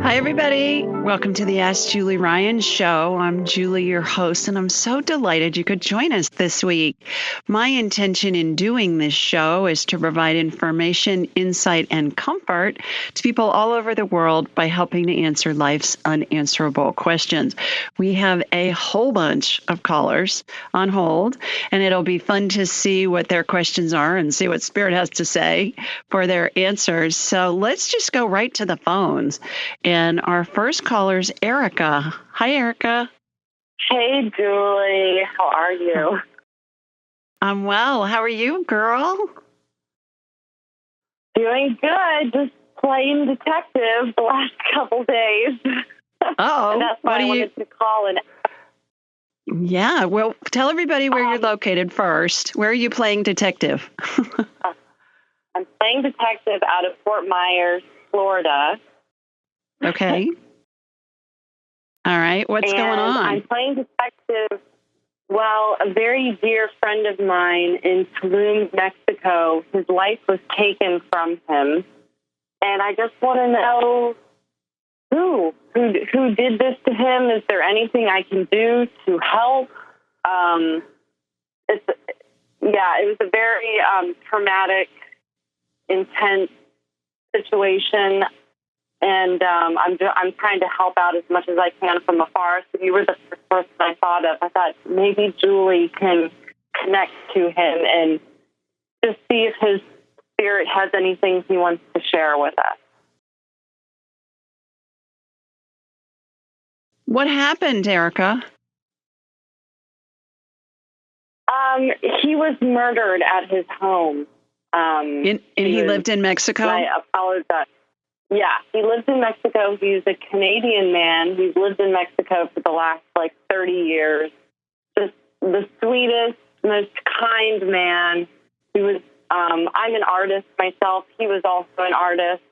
Hi, everybody. Welcome to the Ask Julie Ryan Show. I'm Julie, your host, and I'm so delighted you could join us this week. My intention in doing this show is to provide information, insight, and comfort to people all over the world by helping to answer life's unanswerable questions. We have a whole bunch of callers on hold, and it'll be fun to see what their questions are and see what Spirit has to say for their answers. So let's just go right to the phones. And our first caller is Erica. Hi, Erica. Hey, Julie. How are you? I'm well. How are you, girl? Doing good. Just playing detective the last couple days. Oh, and that's why I wanted to call and. Yeah. Well, tell everybody where you're located first. Where are you playing detective? I'm playing detective out of Fort Myers, Florida. Okay. All right. What's going on? I'm playing detective. Well, a very dear friend of mine in Tulum, Mexico, his life was taken from him. And I just want to know who did this to him. Is there anything I can do to help? It was a very traumatic, intense situation. And I'm trying to help out as much as I can from afar. So you were the first person I thought of. I thought maybe Julie can connect to him and just see if his spirit has anything he wants to share with us. What happened, Erica? He was murdered at his home. And he lived in Mexico? I apologize. Yeah, he lives in Mexico. He's a Canadian man. He's lived in Mexico for the last, 30 years. Just the sweetest, most kind man. He was, I'm an artist myself. He was also an artist.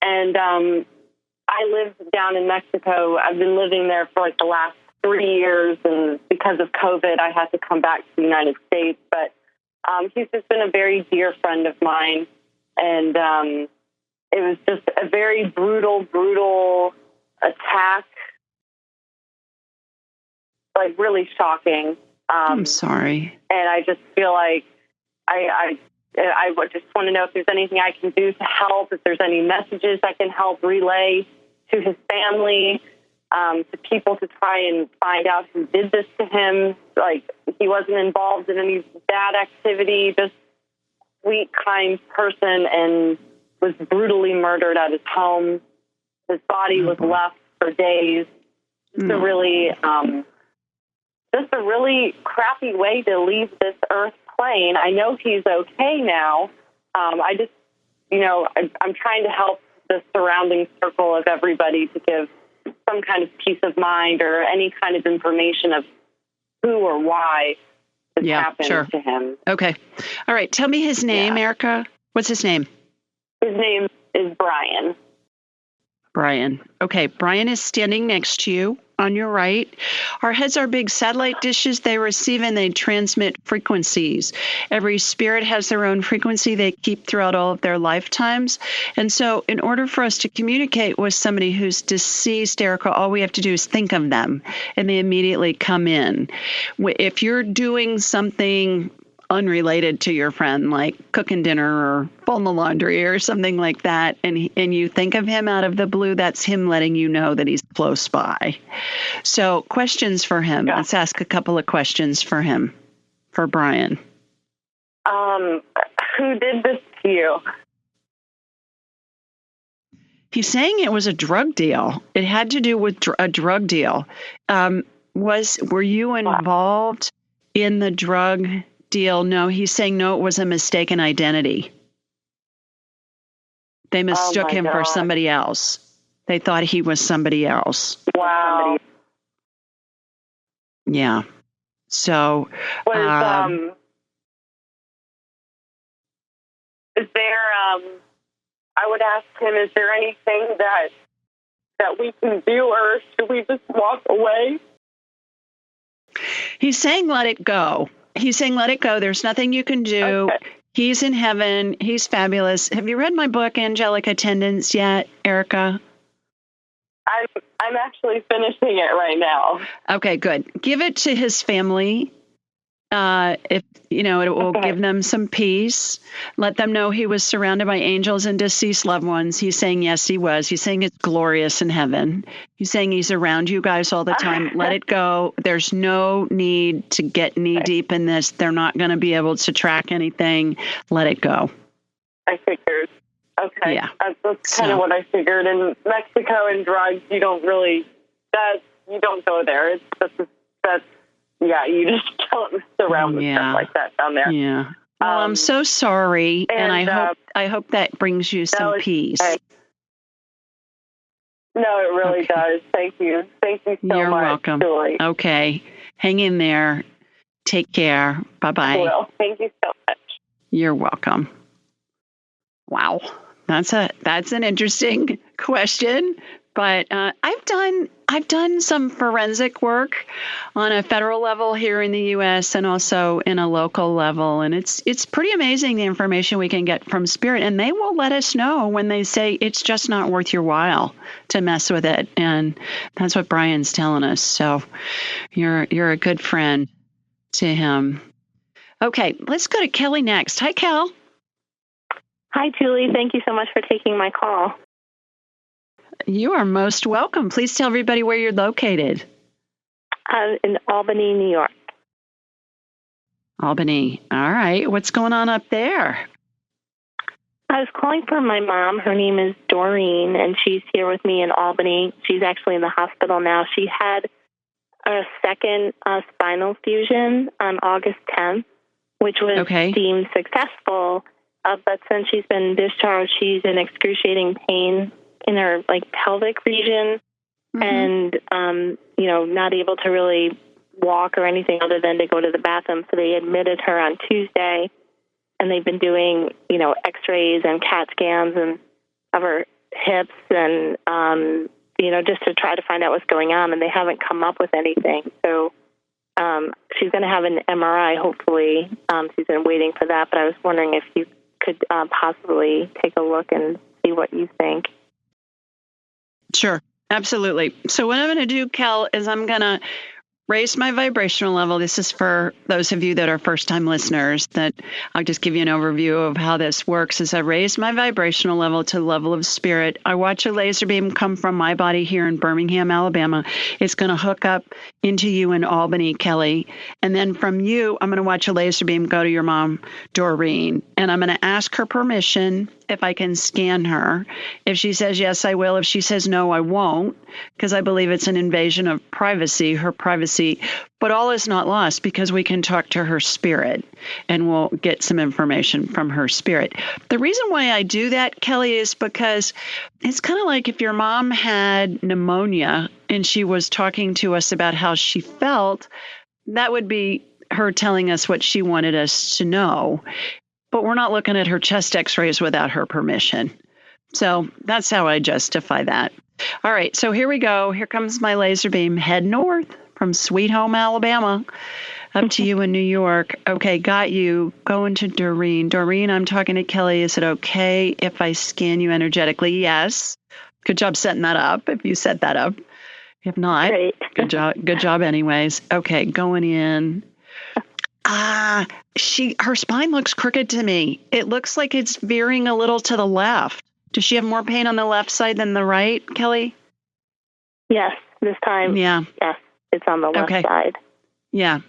And I lived down in Mexico. I've been living there for, the last 3 years. And because of COVID, I had to come back to the United States. But he's just been a very dear friend of mine. And it was just a very brutal attack, really shocking. I'm sorry. And I just feel like I would just want to know if there's anything I can do to help, if there's any messages I can help relay to his family, to people to try and find out who did this to him. He wasn't involved in any bad activity, just sweet, kind person, and was brutally murdered at his home. His body was left for days. Just a really crappy way to leave this earth plane. I know he's okay now. I just, I'm trying to help the surrounding circle of everybody to give some kind of peace of mind or any kind of information of who or why this happened to him. Okay. All right. Tell me his name, Erica. What's his name? His name is Brian. Brian. Okay. Brian is standing next to you on your right. Our heads are big satellite dishes. They receive and they transmit frequencies. Every spirit has their own frequency they keep throughout all of their lifetimes. And so in order for us to communicate with somebody who's deceased, Erica, all we have to do is think of them and they immediately come in. If you're doing something unrelated to your friend, like cooking dinner or folding the laundry or something like that, and you think of him out of the blue, that's him letting you know that he's close by. So questions for him. Yeah. Let's ask a couple of questions for him, for Brian. Who did this to you? He's saying it was a drug deal. It had to do with a drug deal. Were you involved in the drug deal? No, he's saying no, it was a mistaken identity. They mistook him for somebody else. They thought he was somebody else. Wow. Yeah. So is there I would ask him, is there anything that we can do, or should we just walk away? He's saying let it go. He's saying, let it go. There's nothing you can do. Okay. He's in heaven. He's fabulous. Have you read my book, Angelic Attendants, yet, Erica? I'm actually finishing it right now. Okay, good. Give it to his family. If it will give them some peace. Let them know he was surrounded by angels and deceased loved ones. He's saying yes, he was. He's saying it's glorious in heaven. He's saying he's around you guys all the time. Let it go. There's no need to get knee deep in this. They're not going to be able to track anything. Let it go. I figured. Okay. Yeah. That's kind of what I figured. In Mexico and drugs, you don't go there. You just don't mess around with stuff like that down there. Yeah. Well, I'm so sorry, and I hope that brings you some peace. No, it really does. Thank you. Thank you so much. You're welcome. Julie. Okay. Hang in there. Take care. Bye-bye. Well, thank you so much. You're welcome. Wow. That's an interesting question, but I've done some forensic work on a federal level here in the U.S. and also in a local level, and it's pretty amazing the information we can get from spirit, and they will let us know when they say it's just not worth your while to mess with it, and that's what Brian's telling us. So you're a good friend to him. Okay, let's go to Kelly next. Hi, Kel. Hi, Julie. Thank you so much for taking my call. You are most welcome. Please tell everybody where you're located. In Albany, New York. Albany. All right. What's going on up there? I was calling for my mom. Her name is Doreen, and she's here with me in Albany. She's actually in the hospital now. She had a second spinal fusion on August 10th, which was deemed successful. But since she's been discharged, she's in excruciating pain in her pelvic region, and not able to really walk or anything other than to go to the bathroom. So they admitted her on Tuesday, and they've been doing X-rays and CAT scans of her hips and just to try to find out what's going on, and they haven't come up with anything. So she's going to have an MRI, hopefully. She's been waiting for that, but I was wondering if you could possibly take a look and see what you think. Sure, absolutely. So what I'm going to do, Kel, is I'm going to raise my vibrational level. This is for those of you that are first-time listeners, that I'll just give you an overview of how this works. As I raise my vibrational level to the level of spirit, I watch a laser beam come from my body here in Birmingham, Alabama. It's going to hook up into you in Albany, Kelly. And then from you, I'm going to watch a laser beam go to your mom, Doreen. And I'm going to ask her permission if I can scan her. If she says yes, I will. If she says no, I won't, because I believe it's an invasion of privacy, her privacy. But all is not lost, because we can talk to her spirit and we'll get some information from her spirit. The reason why I do that, Kelly, is because it's kind of like if your mom had pneumonia and she was talking to us about how she felt, that would be her telling us what she wanted us to know. But we're not looking at her chest x-rays without her permission. So that's how I justify that. All right, so here we go. Here comes my laser beam. Head north from Sweet Home, Alabama, up to you in New York. Okay, got you. Going to Doreen. Doreen, I'm talking to Kelly. Is it okay if I scan you energetically? Yes. Good job setting that up, if you set that up. If not, great. Good job anyways. Okay, going in. Her spine looks crooked to me. It looks like it's veering a little to the left. Does she have more pain on the left side than the right, Kelly? Yes, this time. Yeah. Yes, it's on the left side. Yeah.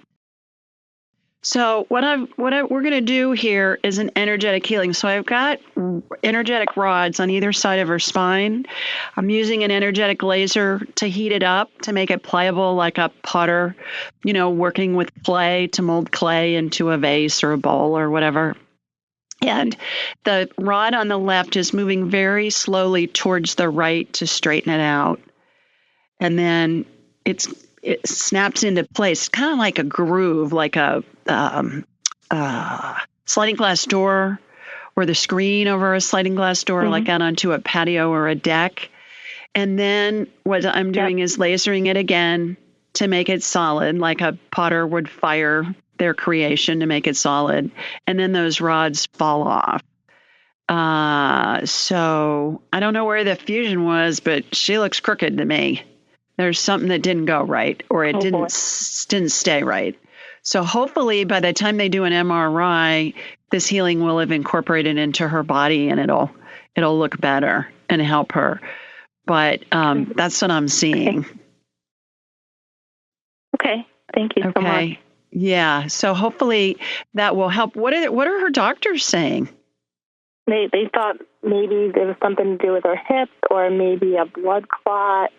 So what we're going to do here is an energetic healing. So I've got energetic rods on either side of her spine. I'm using an energetic laser to heat it up, to make it pliable like a potter, working with clay to mold clay into a vase or a bowl or whatever. And the rod on the left is moving very slowly towards the right to straighten it out. And then it snaps into place, kind of like a groove, like a sliding glass door, or the screen over a sliding glass door, like out onto a patio or a deck. And then what I'm doing is lasering it again to make it solid, like a potter would fire their creation to make it solid. And then those rods fall off. So I don't know where the fusion was, but she looks crooked to me. There's something that didn't go right, or it didn't stay right. So hopefully by the time they do an MRI, this healing will have incorporated into her body and it'll look better and help her. But that's what I'm seeing. Okay. Thank you so much. Yeah. So hopefully that will help. What are her doctors saying? They thought maybe there was something to do with her hips or maybe a blood clot.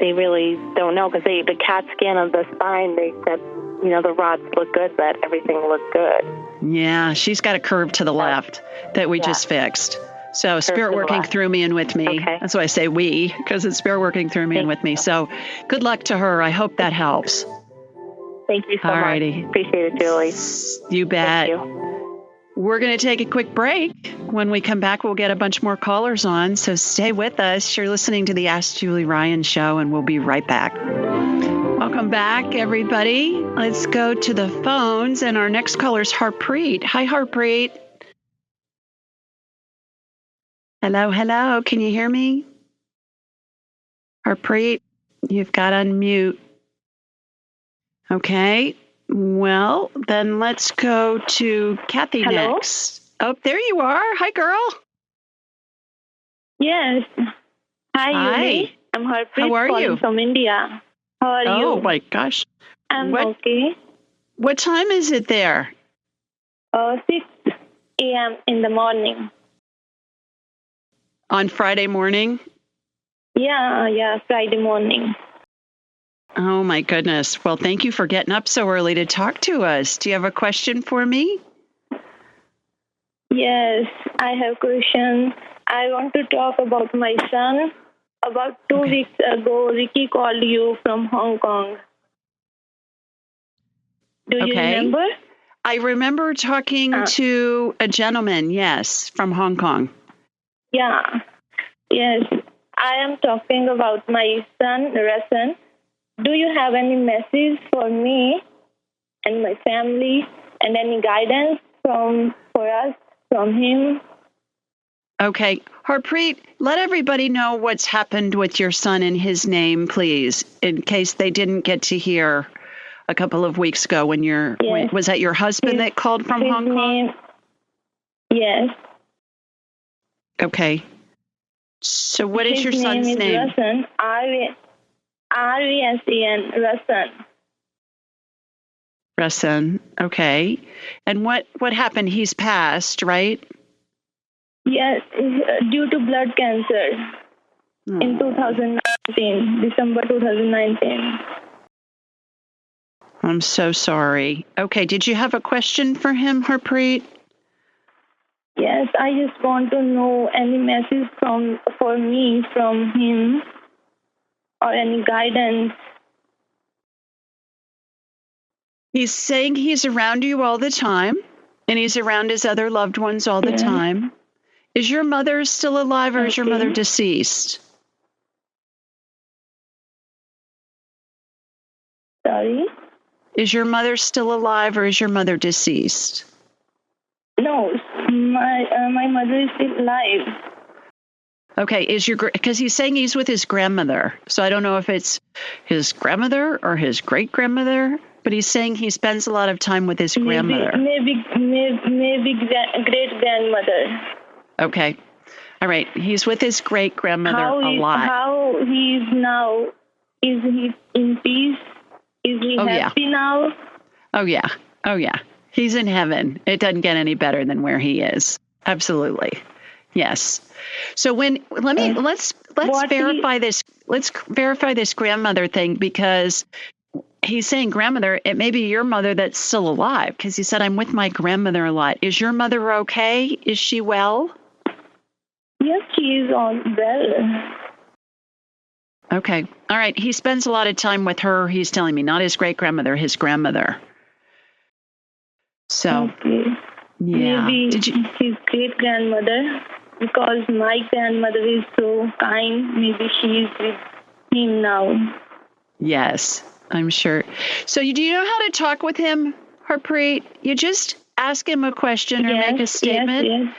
They really don't know because the CAT scan of the spine, they said, the rods look good, but everything looked good. Yeah, she's got a curve to the left that we just fixed. So spirit working through me and with me. Okay. That's why I say we, because it's spirit working through me and with me. So good luck to her. I hope that helps. Thank you so much. Appreciate it, Julie. You bet. Thank you. We're going to take a quick break. When we come back, we'll get a bunch more callers on. So stay with us. You're listening to the Ask Julie Ryan Show, and we'll be right back. Welcome back, everybody. Let's go to the phones. And our next caller is Harpreet. Hi, Harpreet. Hello. Can you hear me? Harpreet, you've got to unmute. Okay. Well, then let's go to Kathy next. Oh, there you are. Hi, girl. Yes. Hi, Yuli. I'm Harpreet. How are you? From India. How are you? Oh, my gosh. I'm okay. What time is it there? 6 a.m. in the morning. On Friday morning? Yeah, Friday morning. Oh, my goodness. Well, thank you for getting up so early to talk to us. Do you have a question for me? Yes, I have a question. I want to talk about my son. About 2 weeks ago, Ricky called you from Hong Kong. Do you remember? I remember talking to a gentleman, yes, from Hong Kong. Yeah. Yes. I am talking about my son, Rasan. Do you have any message for me and my family and any guidance for us from him? Okay. Harpreet, let everybody know what's happened with your son in his name, please, in case they didn't get to hear a couple of weeks ago when was that your husband that called from Hong Kong? Yes. Okay. So what is your son's name? His name is Rasan. R-A-S-A-N, Rasan. Rasan, okay. And what happened? He's passed, right? Yes, due to blood cancer in 2019, December 2019. I'm so sorry. Okay, did you have a question for him, Harpreet? Yes, I just want to know any message for me from him or any guidance. He's saying he's around you all the time, and he's around his other loved ones all the time. Is your mother still alive or is your mother deceased? Sorry? Is your mother still alive or is your mother deceased? No, my mother is still alive. Okay, because he's saying he's with his grandmother. So I don't know if it's his grandmother or his great-grandmother, but he's saying he spends a lot of time with his grandmother. Maybe great-grandmother. Okay. All right. He's with his great-grandmother a lot. How he is now? Is he in peace? Is he happy now? Oh, yeah. He's in heaven. It doesn't get any better than where he is. Absolutely. Yes. So let's verify this. Let's verify this grandmother thing, because he's saying grandmother, it may be your mother that's still alive, because he said, I'm with my grandmother a lot. Is your mother okay? Is she well? Yes, she is well. Okay. All right. He spends a lot of time with her. He's telling me, not his great-grandmother, his grandmother. So, yeah. Maybe his great-grandmother, because my grandmother is so kind. Maybe she is with him now. Yes, I'm sure. So do you know how to talk with him, Harpreet? You just ask him a question or make a statement. Yes.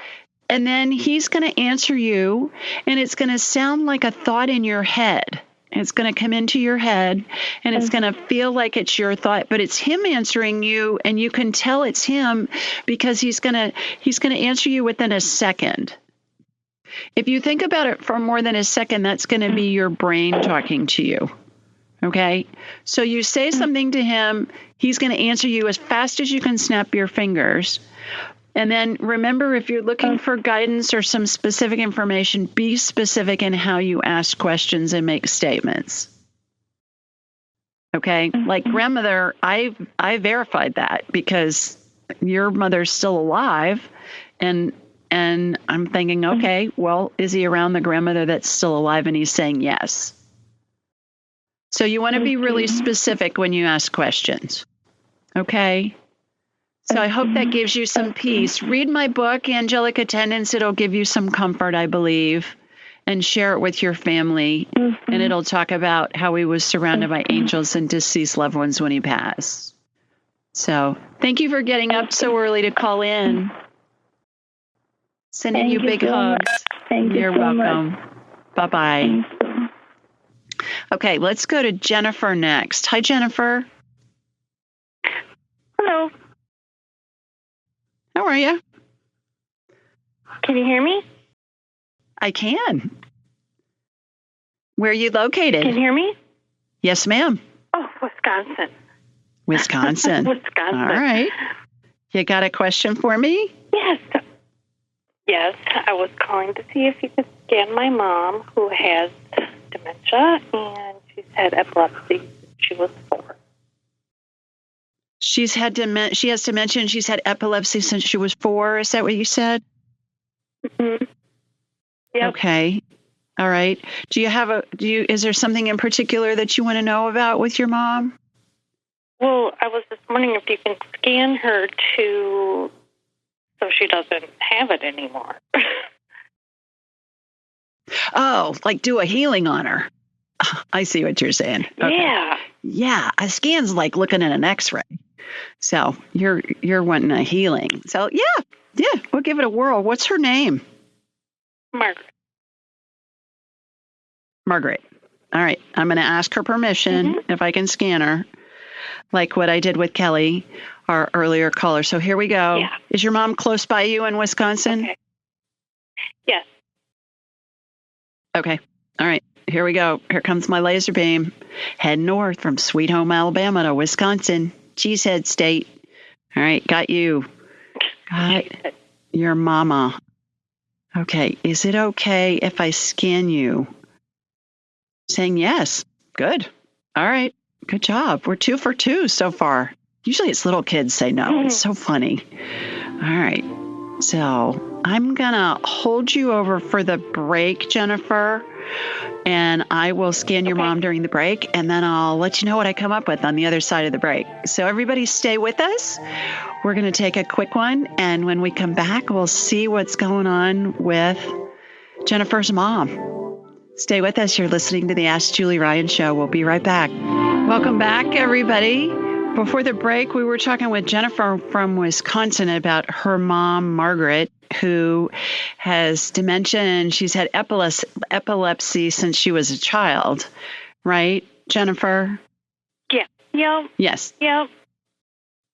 And then he's going to answer you, and it's going to sound like a thought in your head. It's going to come into your head, and it's going to feel like it's your thought, but it's him answering you, and you can tell it's him because he's going to answer you within a second. If you think about it for more than a second, that's going to be your brain talking to you. Okay? So you say something to him, he's going to answer you as fast as you can snap your fingers. And then remember, if you're looking for guidance or some specific information, be specific in how you ask questions and make statements. Okay? Like grandmother, I verified that because your mother's still alive. And I'm thinking, okay, well, is he around the grandmother that's still alive? And he's saying yes. So you want to be really specific when you ask questions. Okay? So I hope that gives you some peace. Read my book, Angelic Attendants. It'll give you some comfort, I believe, and share it with your family. And it'll talk about how he was surrounded by angels and deceased loved ones when he passed. So thank you for getting up so early to call in. Sending you big hugs. You're welcome. Bye-bye. Okay, let's go to Jennifer next. Hi, Jennifer. Hello. How are you? Can you hear me? I can. Where are you located? Can you hear me? Yes, ma'am. Oh, Wisconsin. Wisconsin. Wisconsin. All right. You got a question for me? Yes. Yes, I was calling to see if you could scan my mom, who has dementia, and she's had epilepsy since she was 4. She has dementia, and she's had epilepsy since she was 4. Is that what you said? Mm-hmm. Yep. Okay. All right. Is there something in particular that you want to know about with your mom? Well, I was just wondering if you can scan her so she doesn't have it anymore. Oh, like do a healing on her. I see what you're saying. Okay. Yeah. Yeah. A scan's like looking at an X-ray. So you're wanting a healing. So yeah, we'll give it a whirl. What's her name? Margaret. All right. I'm going to ask her permission if I can scan her, like what I did with Kelly, our earlier caller. So here we go. Yeah. Is your mom close by you in Wisconsin? Okay. Yes. Okay. All right. Here we go. Here comes my laser beam. Head north from Sweet Home, Alabama to Wisconsin. Cheesehead State. All right. Got you. Got your mama. Okay. Is it okay if I scan you? Saying yes. Good. All right. Good job. We're 2 for 2 so far. Usually it's little kids say no. It's so funny. All right. So I'm going to hold you over for the break, Jennifer, and I will scan your mom during the break, and then I'll let you know what I come up with on the other side of the break. So everybody stay with us. We're going to take a quick one, and when we come back, we'll see what's going on with Jennifer's mom. Stay with us. You're listening to the Ask Julie Ryan Show. We'll be right back. Welcome back, everybody. Before the break, we were talking with Jennifer from Wisconsin about her mom, Margaret, who has dementia, and she's had epilepsy since she was a child. Right, Jennifer? Yeah. Yep. Yes. Yep.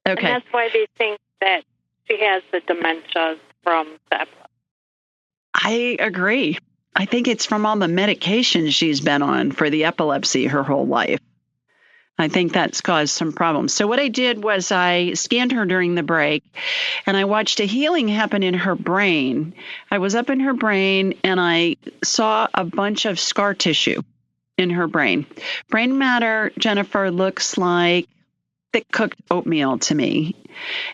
Okay. And that's why they think that she has the dementia from the epilepsy. I agree. I think it's from all the medication she's been on for the epilepsy her whole life. I think that's caused some problems. So what I did was I scanned her during the break, and I watched a healing happen in her brain. I was up in her brain, and I saw a bunch of scar tissue in her brain. Brain matter, Jennifer, looks like thick cooked oatmeal to me.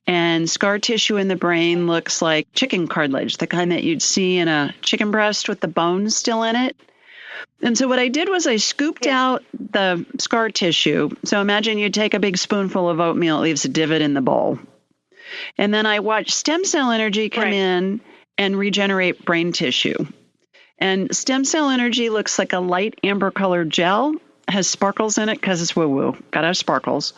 And scar tissue in the brain looks like chicken cartilage, the kind that you'd see in a chicken breast with the bones still in it. And so what I did was I scooped out the scar tissue. So imagine you take a big spoonful of oatmeal, it leaves a divot in the bowl. And then I watched stem cell energy come in and regenerate brain tissue. And stem cell energy looks like a light amber colored gel, has sparkles in it because it's woo-woo. Got to have sparkles.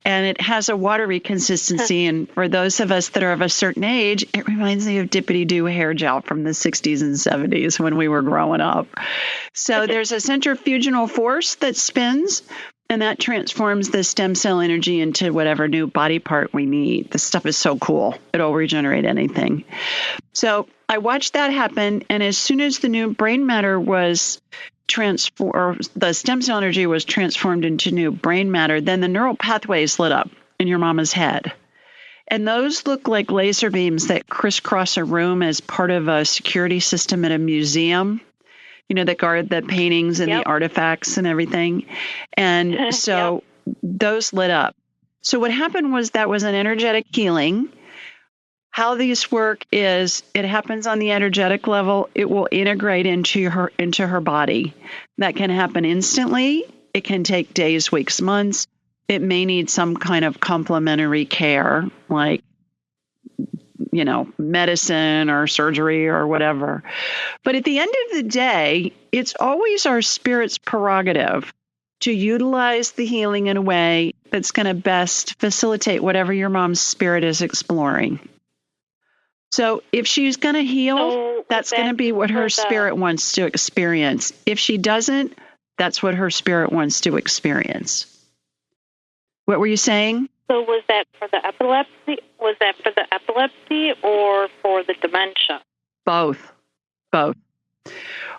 And it has a watery consistency. And for those of us that are of a certain age, it reminds me of Dippity-Doo hair gel from the 60s and 70s when we were growing up. So there's a centrifugal force that spins, and that transforms the stem cell energy into whatever new body part we need. This stuff is so cool. It'll regenerate anything. So I watched that happen. And as soon as the new brain matter was transformed, the stem cell energy was transformed into new brain matter, then the neural pathways lit up in your mama's head. And those look like laser beams that crisscross a room as part of a security system at a museum, that guard the paintings and the artifacts and everything. And so those lit up. So what happened was that was an energetic healing. How these work is it happens on the energetic level. It will integrate into her body. That can happen instantly. It can take days, weeks, months. It may need some kind of complementary care, like, medicine or surgery or whatever. But at the end of the day, it's always our spirit's prerogative to utilize the healing in a way that's going to best facilitate whatever your mom's spirit is exploring. So if she's going to heal, that's going to be what her spirit wants to experience. If she doesn't, that's what her spirit wants to experience. What were you saying? So was that for the epilepsy? Was that for the epilepsy or for the dementia? Both.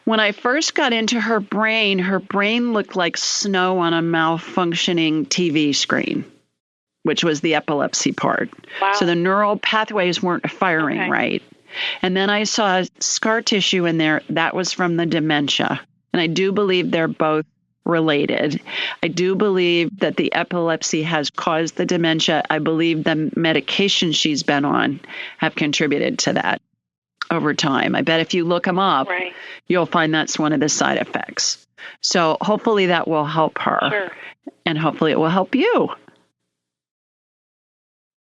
When I first got into her brain looked like snow on a malfunctioning TV screen, which was the epilepsy part. Wow. So the neural pathways weren't firing right. And then I saw scar tissue in there. That was from the dementia. And I do believe they're both related. I do believe that the epilepsy has caused the dementia. I believe the medication she's been on have contributed to that over time. I bet if you look them up, you'll find that's one of the side effects. So hopefully that will help her. Sure. And hopefully it will help you.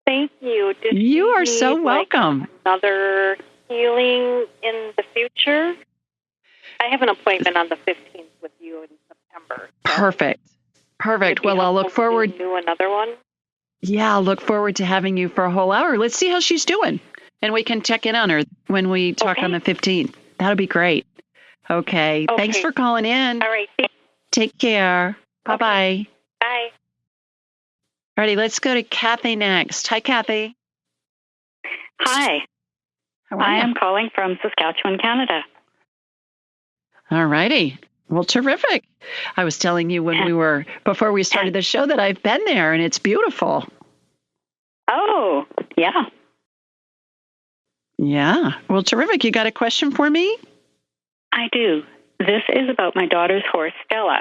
Thank you. You are so welcome. Another healing in the future? I have an appointment on the 15th with you in September. Perfect. Well, I'll look forward to do another one. Yeah, I'll look forward to having you for a whole hour. Let's see how she's doing. And we can check in on her when we talk on the 15th. That'll be great. Okay. Thanks for calling in. All right. Take care. Bye-bye. Bye. All righty, let's go to Kathy next. Hi, Kathy. Hi. I am calling from Saskatchewan, Canada. All righty. Well, terrific. I was telling you before we started the show that I've been there and it's beautiful. Oh, yeah. Yeah. Well, terrific. You got a question for me? I do. This is about my daughter's horse, Stella.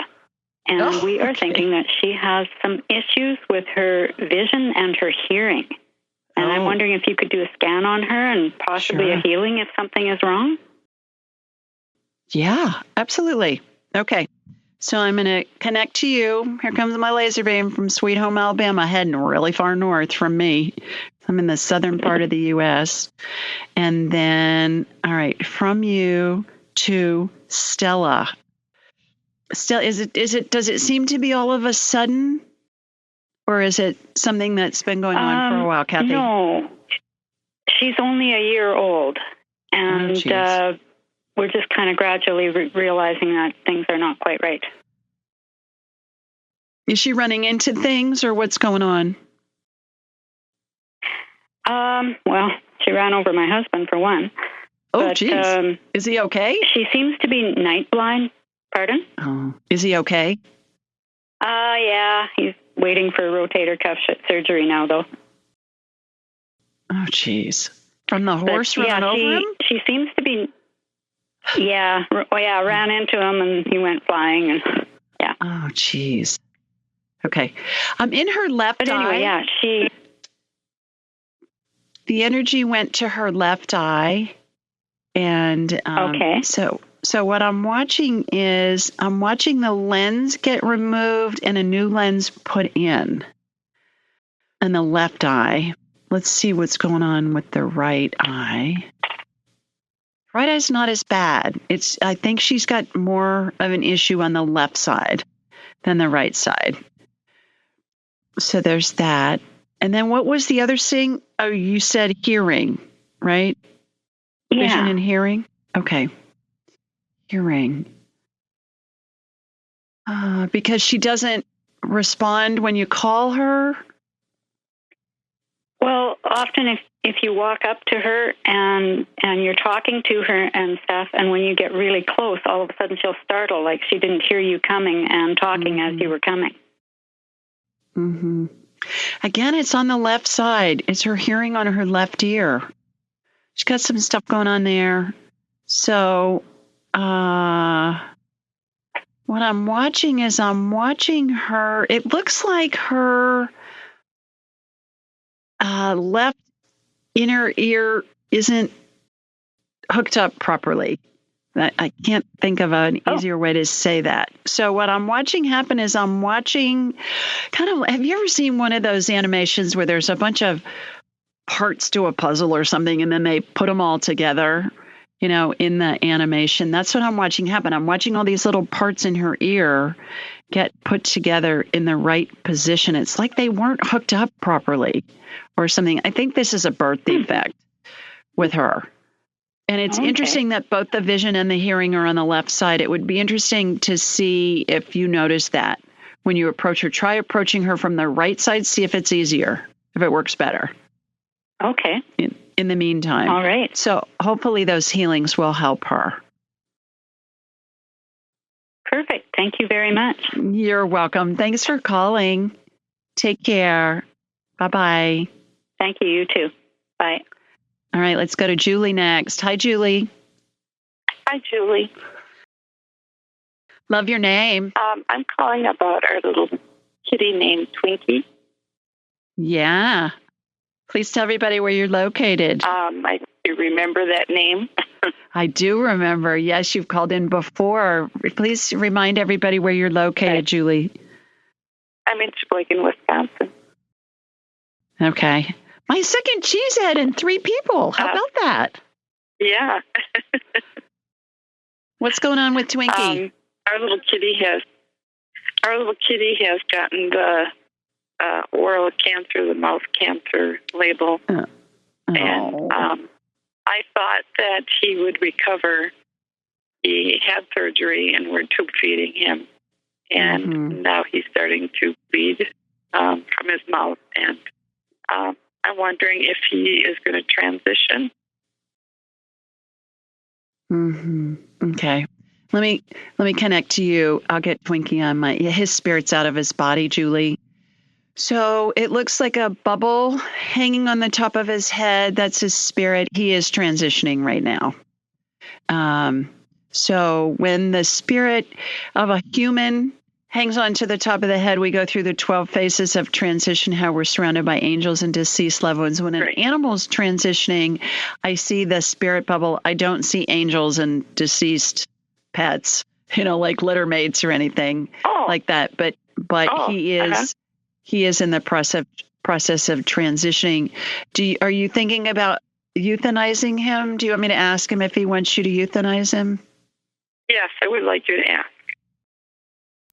And we are thinking that she has some issues with her vision and her hearing. And I'm wondering if you could do a scan on her and possibly a healing if something is wrong. Yeah, absolutely. Okay. So I'm going to connect to you. Here comes my laser beam from Sweet Home, Alabama, heading really far north from me. I'm in the southern part of the U.S. And then, all right, from you to Stella. Stella, does it seem to be all of a sudden? Or is it something that's been going on for a while, Kathy? No. She's only a year old. And we're just kind of gradually realizing that things are not quite right. Is she running into things or what's going on? Well, she ran over my husband for one. Oh, geez. Is he okay? She seems to be night blind. Pardon? Oh, is he okay? Yeah. He's waiting for rotator cuff surgery now, though. Oh, geez. From the horse running over him? She seems to be... Yeah, ran into him and he went flying. And Oh, geez. Okay. I'm in her left eye. But anyway, the energy went to her left eye. And so what I'm watching is the lens get removed and a new lens put in the left eye. Let's see what's going on with the right eye. Right eye's not as bad. I think she's got more of an issue on the left side than the right side. So there's that. And then what was the other thing? Oh, you said hearing, right? Yeah. Vision and hearing? Okay. Hearing. Because she doesn't respond when you call her? Well, often if you walk up to her and you're talking to her and stuff, and when you get really close, all of a sudden she'll startle like she didn't hear you coming and talking as you were coming. Mm-hmm. Again, it's on the left side. It's her hearing on her left ear. She's got some stuff going on there. So what I'm watching is her. It looks like her left inner ear isn't hooked up properly. I can't think of an easier way to say that. So what I'm watching happen is I'm watching have you ever seen one of those animations where there's a bunch of parts to a puzzle or something and then they put them all together, in the animation? That's what I'm watching happen. I'm watching all these little parts in her ear get put together in the right position. It's like they weren't hooked up properly or something. I think this is a birth defect with her. And it's interesting that both the vision and the hearing are on the left side. It would be interesting to see if you notice that when you approach her. Try approaching her from the right side, see if it's easier, if it works better. Okay. In the meantime. All right. So hopefully those healings will help her. Perfect. Thank you very much. You're welcome. Thanks for calling. Take care. Bye-bye. Thank you. You too. Bye. All right, let's go to Julie next. Hi, Julie. Hi, Julie. Love your name. I'm calling about our little kitty named Twinkie. Yeah. Please tell everybody where you're located. I do remember that name. I do remember. Yes, you've called in before. Please remind everybody where you're located, Julie. I'm in Sheboygan, Wisconsin. Okay. My second cheesehead and 3 people. How about that? Yeah. What's going on with Twinkie? Our little kitty has gotten the oral cancer, the mouth cancer label. And I thought that he would recover. He had surgery and we're tube feeding him. And now he's starting to bleed from his mouth. And I'm wondering if he is going to transition. Okay. Let me connect to you. I'll get Twinkie on his spirit's out of his body, Julie. So it looks like a bubble hanging on the top of his head. That's his spirit. He is transitioning right now. So when the spirit of a human hangs on to the top of the head, we go through the 12 phases of transition, how we're surrounded by angels and deceased loved ones. When an animal's transitioning, I see the spirit bubble. I don't see angels and deceased pets, like litter mates or anything like that. But he is in the process of transitioning. Are you thinking about euthanizing him? Do you want me to ask him if he wants you to euthanize him? Yes, I would like you to ask.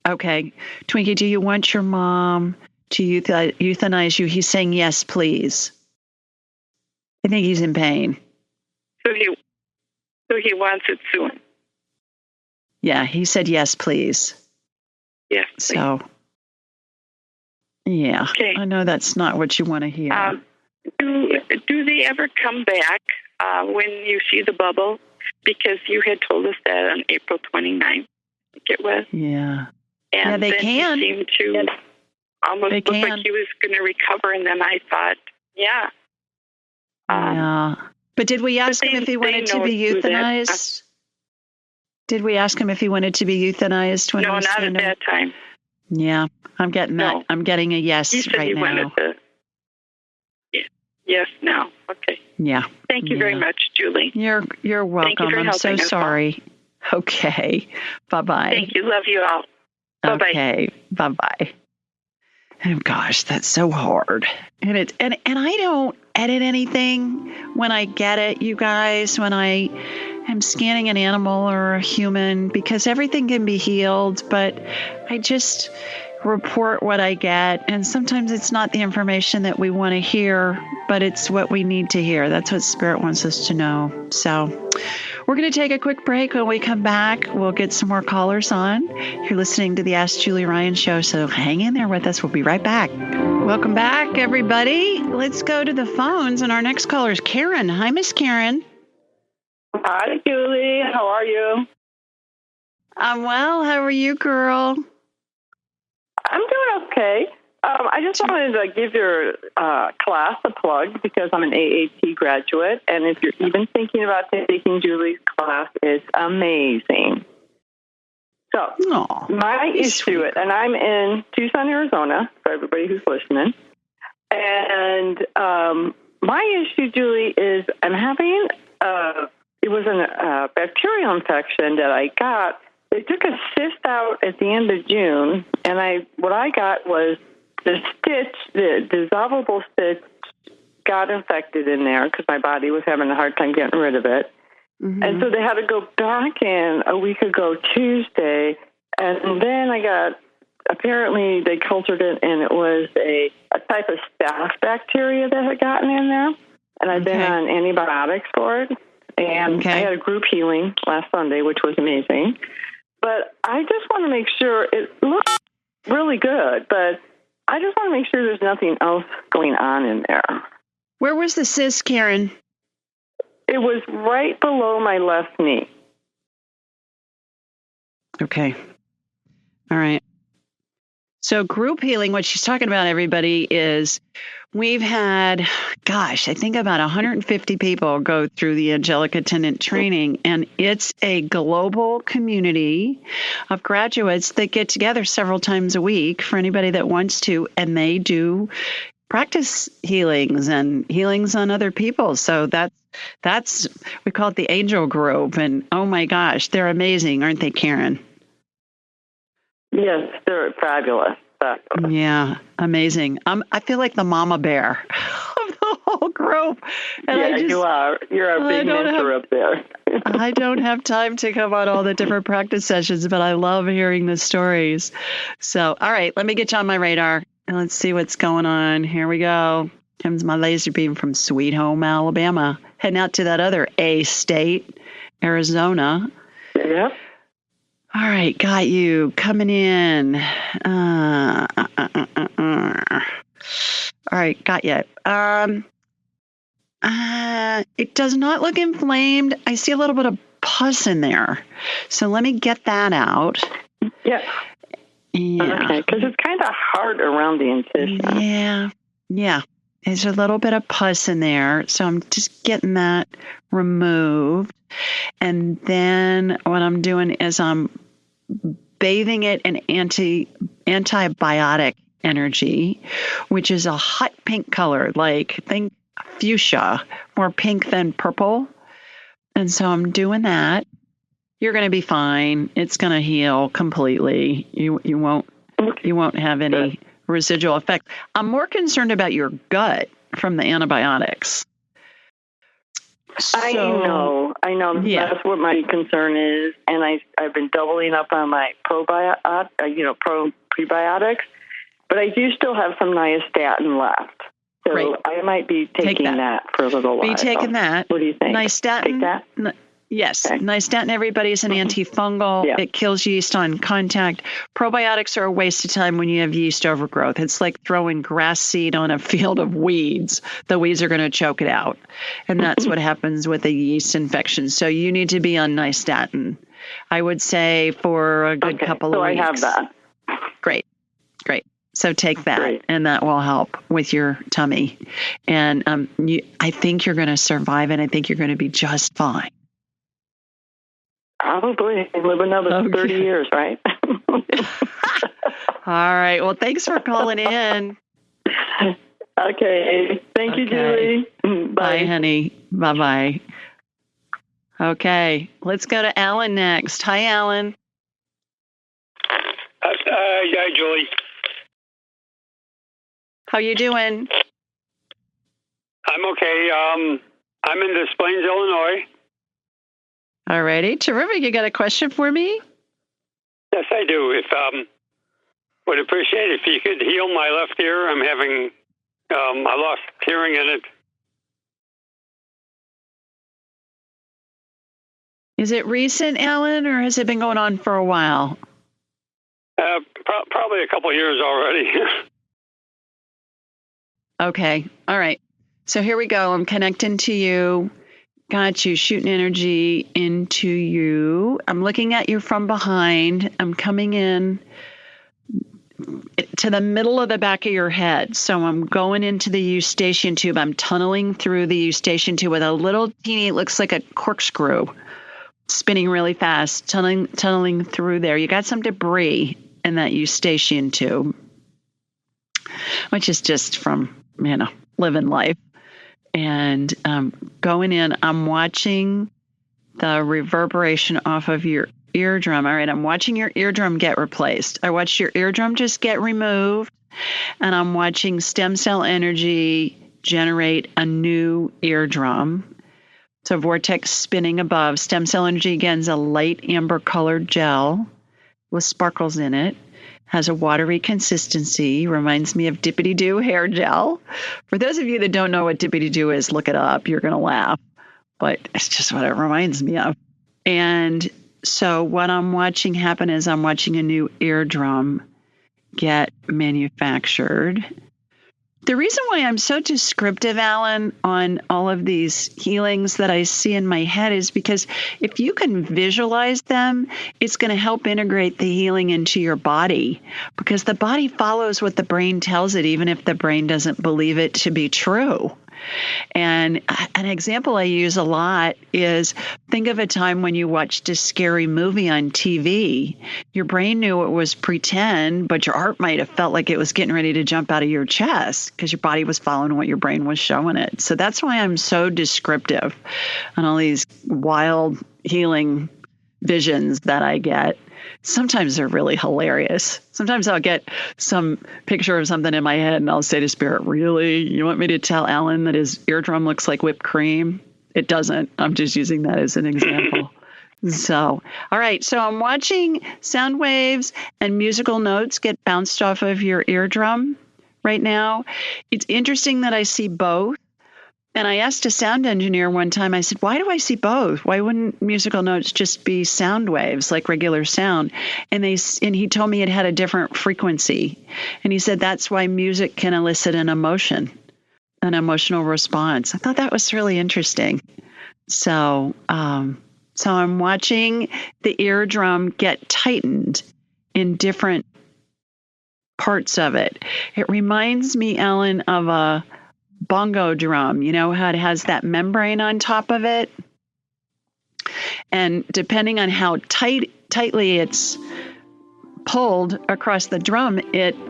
Okay. Twinkie, do you want your mom to euthanize you? He's saying yes, please. I think he's in pain. So he wants it soon. Yeah, he said yes, please. Yes, please. So, yeah. Okay. I know that's not what you want to hear. Do they ever come back when you see the bubble? Because you had told us that on April 29th, I think it was. Yeah. And they then can. He seemed to almost look like he was going to recover, and then I thought, yeah. Yeah. But did we ask him if he wanted to be euthanized? Did we ask him if he wanted to be euthanized? No, not at that time. Yeah, I'm getting that. No. I'm getting a yes he said right he now. Wanted to, yes, now. Okay. Yeah. Thank you very much, Julie. You're welcome. Thank you for I'm so sorry. Okay. Bye-bye. Thank you. Love you all. Bye-bye. Okay. Bye-bye. Oh gosh, that's so hard. And I don't edit anything when I get it, you guys. When I am scanning an animal or a human because everything can be healed, but I just report what I get. And sometimes it's not the information that we want to hear, but it's what we need to hear. That's what Spirit wants us to know. So we're going to take a quick break. When we come back, we'll get some more callers on. You're listening to the Ask Julie Ryan show, so hang in there with us. We'll be right back. Welcome back, everybody. Let's go to the phones, and our next caller is Karen. Hi, Miss Karen. Hi, Julie. How are you? I'm well. How are you, girl? I'm doing okay. I just wanted to give your class a plug because I'm an AAT graduate, and if you're even thinking about taking Julie's class, it's amazing. So my issue, and I'm in Tucson, Arizona, for everybody who's listening, and my issue, Julie, is I'm having it was a bacterial infection that I got. They took a cyst out at the end of June, and what I got was the stitch, the dissolvable stitch, got infected in there because my body was having a hard time getting rid of it. Mm-hmm. And so they had to go back in a week ago Tuesday, and then apparently they cultured it, and it was a type of staph bacteria that had gotten in there, and I've been on antibiotics for it, and I had a group healing last Sunday, which was amazing. But I just want to make sure it looks really good, but I just want to make sure there's nothing else going on in there. Where was the cyst, Karen? It was right below my left knee. Okay. All right. So group healing, what she's talking about, everybody, is we've had, I think about 150 people go through the angelic attendant training, and it's a global community of graduates that get together several times a week for anybody that wants to, and they do practice healings and healings on other people. So that's we call it the angel group, and oh my gosh, they're amazing, aren't they, Karen? Yes, they're fabulous. Yeah, amazing. I feel like the mama bear of the whole group. And you are. You're a big mentor up there. I don't have time to come on all the different practice sessions, but I love hearing the stories. So, all right, let me get you on my radar, and let's see what's going on. Here we go. Comes my laser beam from Sweet Home, Alabama. Heading out to that other A state, Arizona. Yep. All right, got you. Coming in. All right, got you. It does not look inflamed. I see a little bit of pus in there. So let me get that out. Yeah. Okay, because it's kind of hard around the incision. Yeah. There's a little bit of pus in there. So I'm just getting that removed. And then what I'm doing is I'm bathing it in antibiotic energy, which is a hot pink color, like think fuchsia, more pink than purple. And so I'm doing that. You're going to be fine. It's going to heal completely. You won't have any residual effect. I'm more concerned about your gut from the antibiotics. I know. Yeah. That's what my concern is, and I've been doubling up on my prebiotics, but I do still have some nystatin left, so great. I might be taking that for a little while. Be taking that. What do you think? Nystatin. Take that? Yes, okay. Nystatin, everybody, is an antifungal. Yeah. It kills yeast on contact. Probiotics are a waste of time when you have yeast overgrowth. It's like throwing grass seed on a field of weeds. The weeds are going to choke it out. And that's what happens with a yeast infection. So you need to be on Nystatin, I would say, for a good couple of weeks. So I have that. Great. So take that, and that will help with your tummy. And I think you're going to survive, and I think you're going to be just fine. Probably. Live another 30 years, right? All right. Well, thanks for calling in. Okay. Thank you, Julie. Bye, honey. Bye-bye. Okay. Let's go to Alan next. Hi, Alan. Hi, Julie. How you doing? I'm okay. I'm in Des Plaines, Illinois. All righty. Terrific. You got a question for me? Yes, I do. Would appreciate if you could heal my left ear. I'm having, I lost hearing in it. Is it recent, Alan, or has it been going on for a while? Probably a couple of years already. Okay. All right. So here we go. I'm connecting to you. Got you. Shooting energy into you. I'm looking at you from behind. I'm coming in to the middle of the back of your head. So I'm going into the eustachian tube. I'm tunneling through the eustachian tube with a little teeny, it looks like a corkscrew, spinning really fast, tunneling through there. You got some debris in that eustachian tube, which is just from, living life. And going in, I'm watching the reverberation off of your eardrum. All right, I'm watching your eardrum get replaced. I watched your eardrum just get removed, and I'm watching stem cell energy generate a new eardrum. So vortex spinning above. Stem cell energy, again, is a light amber colored gel with sparkles in it. Has a watery consistency, reminds me of Dippity-Doo hair gel. For those of you that don't know what Dippity-Doo is, look it up. You're going to laugh, but it's just what it reminds me of. And so what I'm watching happen is I'm watching a new eardrum get manufactured. The reason why I'm so descriptive, Alan, on all of these healings that I see in my head is because if you can visualize them, it's going to help integrate the healing into your body, because the body follows what the brain tells it, even if the brain doesn't believe it to be true. And an example I use a lot is, think of a time when you watched a scary movie on TV. Your brain knew it was pretend, but your heart might have felt like it was getting ready to jump out of your chest because your body was following what your brain was showing it. So that's why I'm so descriptive on all these wild healing visions that I get. Sometimes they're really hilarious. Sometimes I'll get some picture of something in my head and I'll say to Spirit, really? You want me to tell Alan that his eardrum looks like whipped cream? It doesn't. I'm just using that as an example. So, all right. So I'm watching sound waves and musical notes get bounced off of your eardrum right now. It's interesting that I see both. And I asked a sound engineer one time, I said, why do I see both? Why wouldn't musical notes just be sound waves like regular sound? And he told me it had a different frequency. And he said, that's why music can elicit an emotion, an emotional response. I thought that was really interesting. So I'm watching the eardrum get tightened in different parts of it. It reminds me, Ellen, of a bongo drum. You know how it has that membrane on top of it? And depending on how tightly it's pulled across the drum,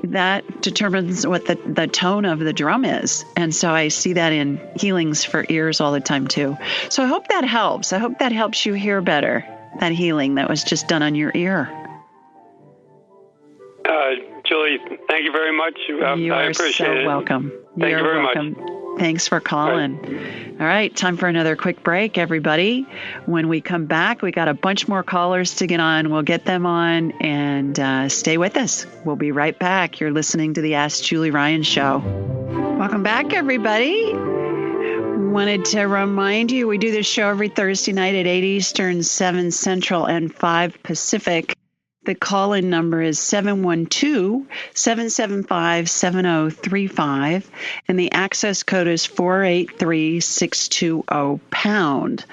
that determines what the tone of the drum is. And so I see that in healings for ears all the time too. So I hope that helps. I hope that helps you hear better, that healing that was just done on your ear. Julie, thank you very much. I appreciate it. You're so welcome. Thank you very welcome. much. Thanks for calling. All right, time for another quick break, everybody. When we come back, we got a bunch more callers to get on. We'll get them on, and stay with us. We'll be right back. You're listening to the Ask Julie Ryan Show. Welcome back, everybody. Wanted to remind you, we do this show every Thursday night at 8 Eastern, 7 Central, and 5 Pacific. The call-in number is 712-775-7035, and the access code is 483-620#.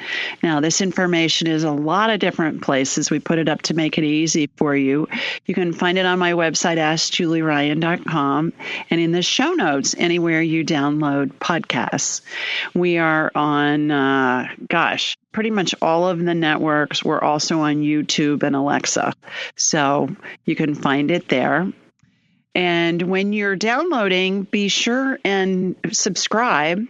Now, this information is a lot of different places. We put it up to make it easy for you. You can find it on my website, AskJulieRyan.com, and in the show notes, anywhere you download podcasts. We are on, pretty much all of the networks. We're also on YouTube and Alexa. So you can find it there. And when you're downloading, be sure and subscribe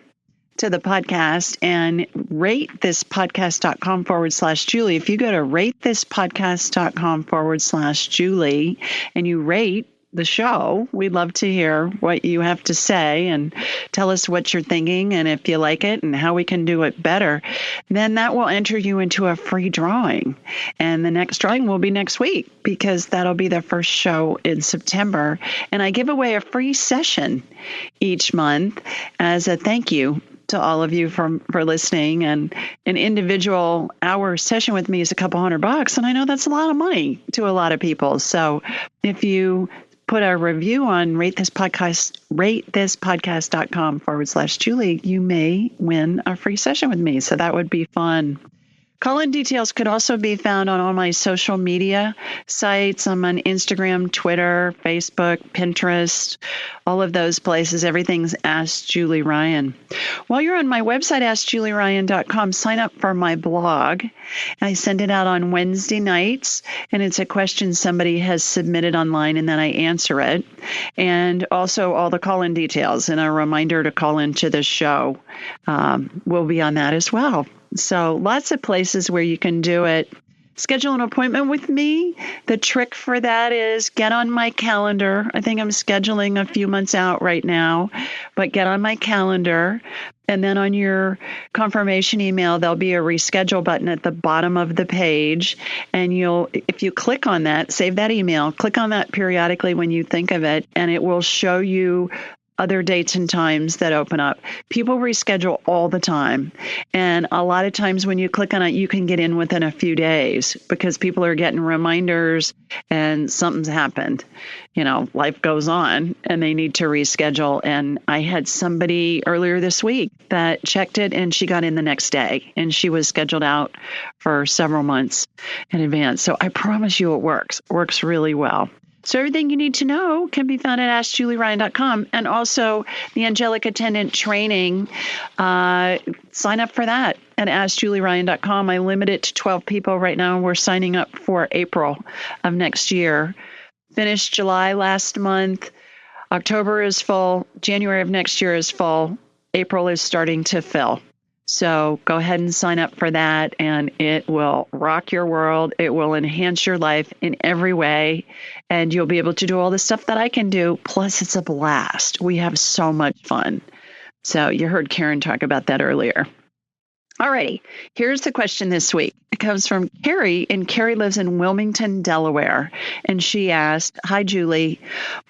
to the podcast and rate this podcast.com/Julie. If you go to ratethispodcast.com/Julie and you rate the show. We'd love to hear what you have to say and tell us what you're thinking and if you like it and how we can do it better. Then that will enter you into a free drawing. And the next drawing will be next week because that'll be the first show in September. And I give away a free session each month as a thank you to all of you for listening. And an individual hour session with me is a couple $100. And I know that's a lot of money to a lot of people. So if you put a review on ratethispodcast.com/Julie, you may win a free session with me. So that would be fun. Call-in details could also be found on all my social media sites. I'm on Instagram, Twitter, Facebook, Pinterest, all of those places. Everything's Ask Julie Ryan. While you're on my website, AskJulieRyan.com, sign up for my blog. I send it out on Wednesday nights, and it's a question somebody has submitted online, and then I answer it. And also all the call-in details and a reminder to call into the show will be on that as well. So lots of places where you can do it. Schedule an appointment with me. The trick for that is get on my calendar. I think I'm scheduling a few months out right now, but get on my calendar. And then on your confirmation email, there'll be a reschedule button at the bottom of the page. And if you click on that, save that email, click on that periodically when you think of it, and it will show you other dates and times that open up. People reschedule all the time. And a lot of times when you click on it, you can get in within a few days because people are getting reminders and something's happened. Life goes on and they need to reschedule. And I had somebody earlier this week that checked it and she got in the next day and she was scheduled out for several months in advance. So I promise you it works. It works really well. So everything you need to know can be found at AskJulieRyan.com. And also the Angelic Attendant Training, sign up for that at AskJulieRyan.com. I limit it to 12 people right now. We're signing up for April of next year. Finished July last month. October is full. January of next year is full. April is starting to fill. So go ahead and sign up for that, and it will rock your world. It will enhance your life in every way, and you'll be able to do all the stuff that I can do. Plus, it's a blast. We have so much fun. So you heard Karen talk about that earlier. All righty. Here's the question this week. It comes from Carrie, and Carrie lives in Wilmington, Delaware. And she asked, "Hi, Julie.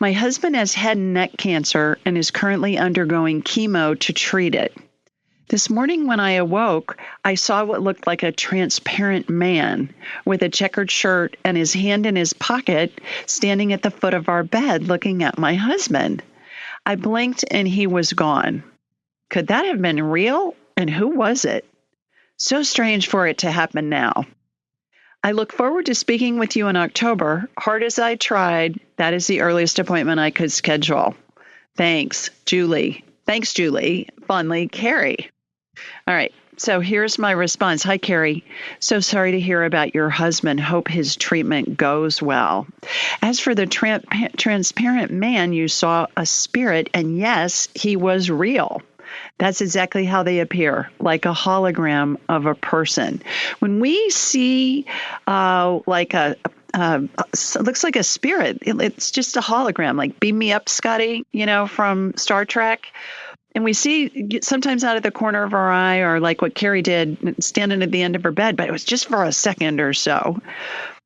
My husband has head and neck cancer and is currently undergoing chemo to treat it. This morning when I awoke, I saw what looked like a transparent man with a checkered shirt and his hand in his pocket standing at the foot of our bed looking at my husband. I blinked and he was gone. Could that have been real? And who was it? So strange for it to happen now. I look forward to speaking with you in October. Hard as I tried, that is the earliest appointment I could schedule. Thanks, Julie. Thanks, Julie. Fondly, Carrie." All right. So here's my response. Hi, Carrie. So sorry to hear about your husband. Hope his treatment goes well. As for the transparent man, you saw a spirit, and yes, he was real. That's exactly how they appear, like a hologram of a person. When we see looks like a spirit, it's just a hologram, like beam me up, Scotty, from Star Trek. And we see sometimes out of the corner of our eye, or like what Carrie did, standing at the end of her bed, but it was just for a second or so.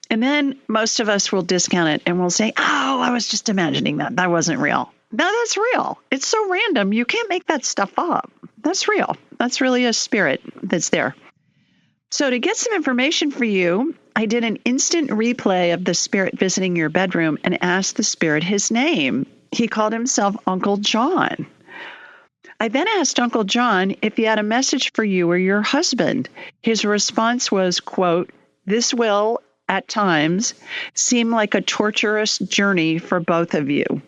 And then most of us will discount it and we'll say, "Oh, I was just imagining that. That wasn't real." No, that's real. It's so random. You can't make that stuff up. That's real. That's really a spirit that's there. So to get some information for you, I did an instant replay of the spirit visiting your bedroom and asked the spirit his name. He called himself Uncle John. I then asked Uncle John if he had a message for you or your husband. His response was, quote, "This will, at times, seem like a torturous journey for both of you.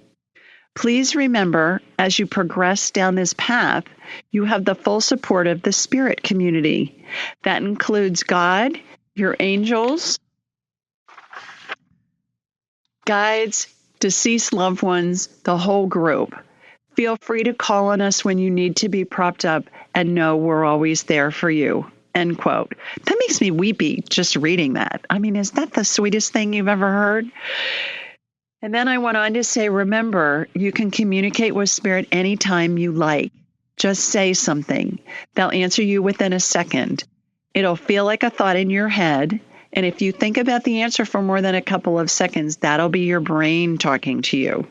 Please remember, as you progress down this path, you have the full support of the spirit community. That includes God, your angels, guides, deceased loved ones, the whole group. Feel free to call on us when you need to be propped up and know we're always there for you." End quote. That makes me weepy just reading that. I mean, is that the sweetest thing you've ever heard? And then I went on to say, remember, you can communicate with spirit anytime you like. Just say something. They'll answer you within a second. It'll feel like a thought in your head. And if you think about the answer for more than a couple of seconds, that'll be your brain talking to you.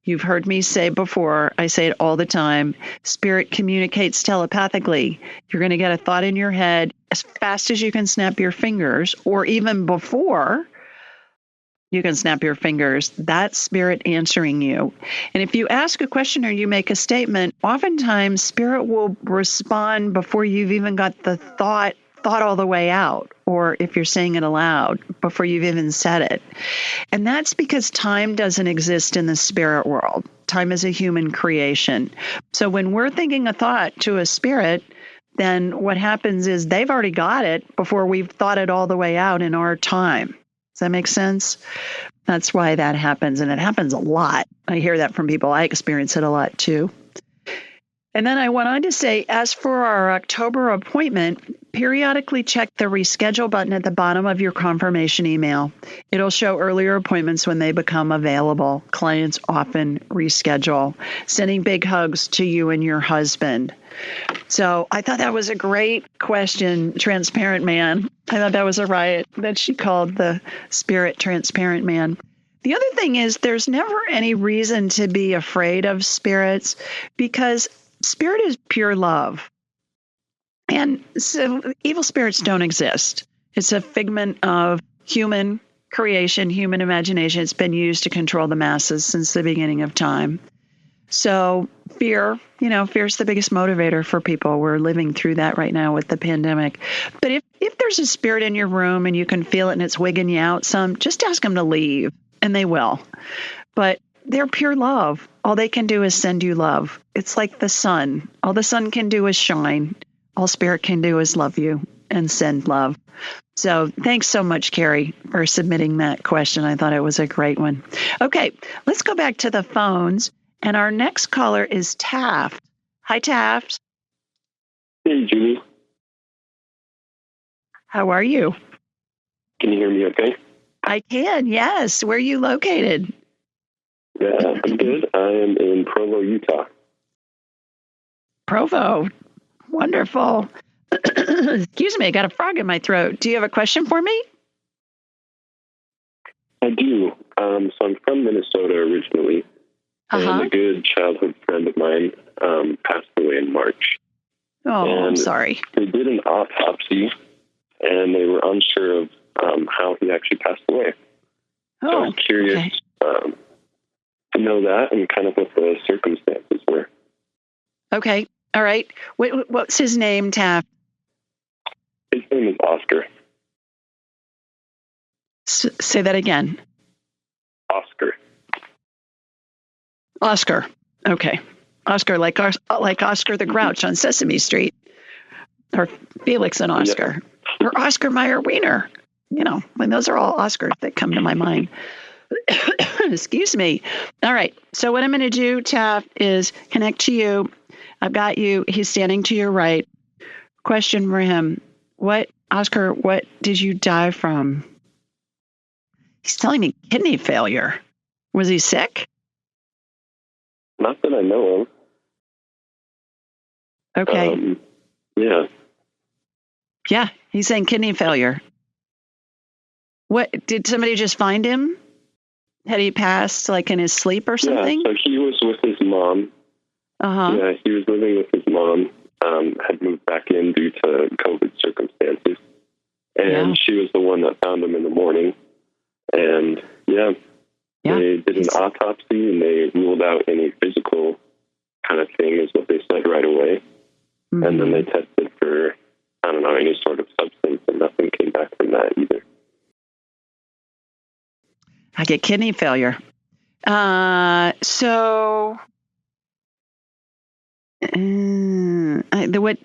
You've heard me say before, I say it all the time, spirit communicates telepathically. You're going to get a thought in your head as fast as you can snap your fingers, or even before you can snap your fingers. That's spirit answering you. And if you ask a question or you make a statement, oftentimes spirit will respond before you've even got the thought all the way out, or if you're saying it aloud, before you've even said it. And that's because time doesn't exist in the spirit world. Time is a human creation. So when we're thinking a thought to a spirit, then what happens is they've already got it before we've thought it all the way out in our time. Does that make sense? That's why that happens. And it happens a lot. I hear that from people. I experience it a lot too. And then I went on to say, as for our October appointment, periodically check the reschedule button at the bottom of your confirmation email. It'll show earlier appointments when they become available. Clients often reschedule. Sending big hugs to you and your husband. So I thought that was a great question, Transparent Man. I thought that was a riot that she called the spirit Transparent Man. The other thing is there's never any reason to be afraid of spirits because spirit is pure love. And so evil spirits don't exist. It's a figment of human creation, human imagination. It's been used to control the masses since the beginning of time. So fear is the biggest motivator for people. We're living through that right now with the pandemic. But if there's a spirit in your room and you can feel it and it's wigging you out some, just ask them to leave, and they will. But they're pure love. All they can do is send you love. It's like the sun. All the sun can do is shine. All spirit can do is love you and send love. So thanks so much, Carrie, for submitting that question. I thought it was a great one. Okay, let's go back to the phones. And our next caller is Taft. Hi, Taft. Hey, Julie. How are you? Can you hear me okay? I can, yes. Where are you located? Yeah, I'm good. I am in Provo, Utah. Provo. Wonderful. Excuse me, I got a frog in my throat. Do you have a question for me? I do. So I'm from Minnesota originally. And a good childhood friend of mine passed away in March. Oh, and I'm sorry. They did an autopsy, and they were unsure of how he actually passed away. So I was curious to know that and kind of what the circumstances were. Okay. All right. What's his name, Taft? His name is Oscar. Say that again. Oscar. Oscar. Okay. Oscar, like Oscar the Grouch on Sesame Street. Or Felix and Oscar. Yeah. Or Oscar Mayer Wiener. Those are all Oscars that come to my mind. Excuse me. All right. So what I'm going to do, Taft, is connect to you. I've got you. He's standing to your right. Question for him. Oscar, what did you die from? He's telling me kidney failure. Was he sick? Not that I know of. Okay. Yeah. Yeah, he's saying kidney failure. What, did somebody just find him? Had he passed like in his sleep or something? Yeah, so he was with his mom. Yeah, he was living with his mom, had moved back in due to COVID circumstances. And she was the one that found him in the morning. And they did an autopsy and they ruled out any physical kind of thing is what they said right away. Mm-hmm. And then they tested for, any sort of substance and nothing came back from that either. I get kidney failure.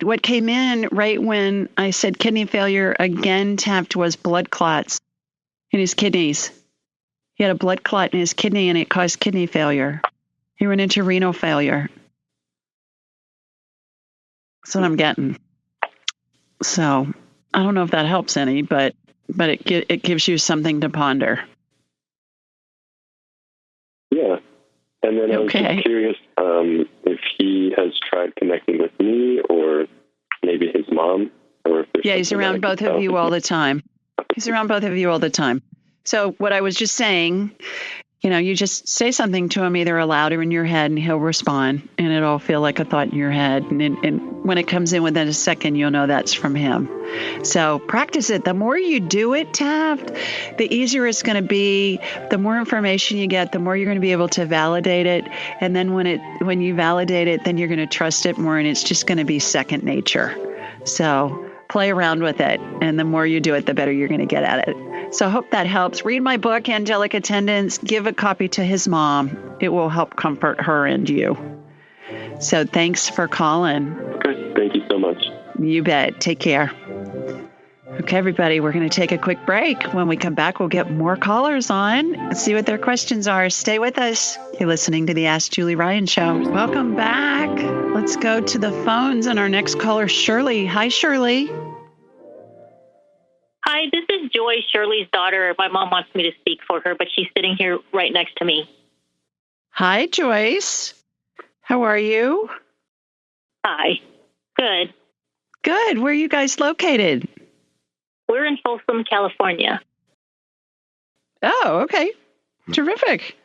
What came in right when I said kidney failure again, Taft, was blood clots in his kidneys. He had a blood clot in his kidney and it caused kidney failure. He went into renal failure. That's what I'm getting. So I don't know if that helps any, but it gives you something to ponder. And then I was just curious if he has tried connecting with me or maybe his mom. Or if he's around both of you all the time. He's around both of you all the time. So what I was just saying, you just say something to him either aloud or in your head, and he'll respond, and it'll feel like a thought in your head. And when it comes in within a second, you'll know that's from him. So practice it. The more you do it, Taft, the easier it's going to be. The more information you get, the more you're going to be able to validate it. And then when you validate it, then you're going to trust it more, and it's just going to be second nature. So play around with it. And the more you do it, the better you're going to get at it. So I hope that helps. Read my book, Angelic Attendants. Give a copy to his mom. It will help comfort her and you. So thanks for calling. Okay. Thank you so much. You bet. Take care. Okay, everybody, we're going to take a quick break. When we come back, we'll get more callers on and see what their questions are. Stay with us. You're listening to the Ask Julie Ryan Show. Welcome back. Let's go to the phones. And our next caller, Shirley. Hi, Shirley. Hi, this is Joy, Shirley's daughter. My mom wants me to speak for her, but she's sitting here right next to me. Hi, Joyce. How are you? Hi. Good. Good. Where are you guys located? We're in Folsom, California. Oh, okay. Terrific.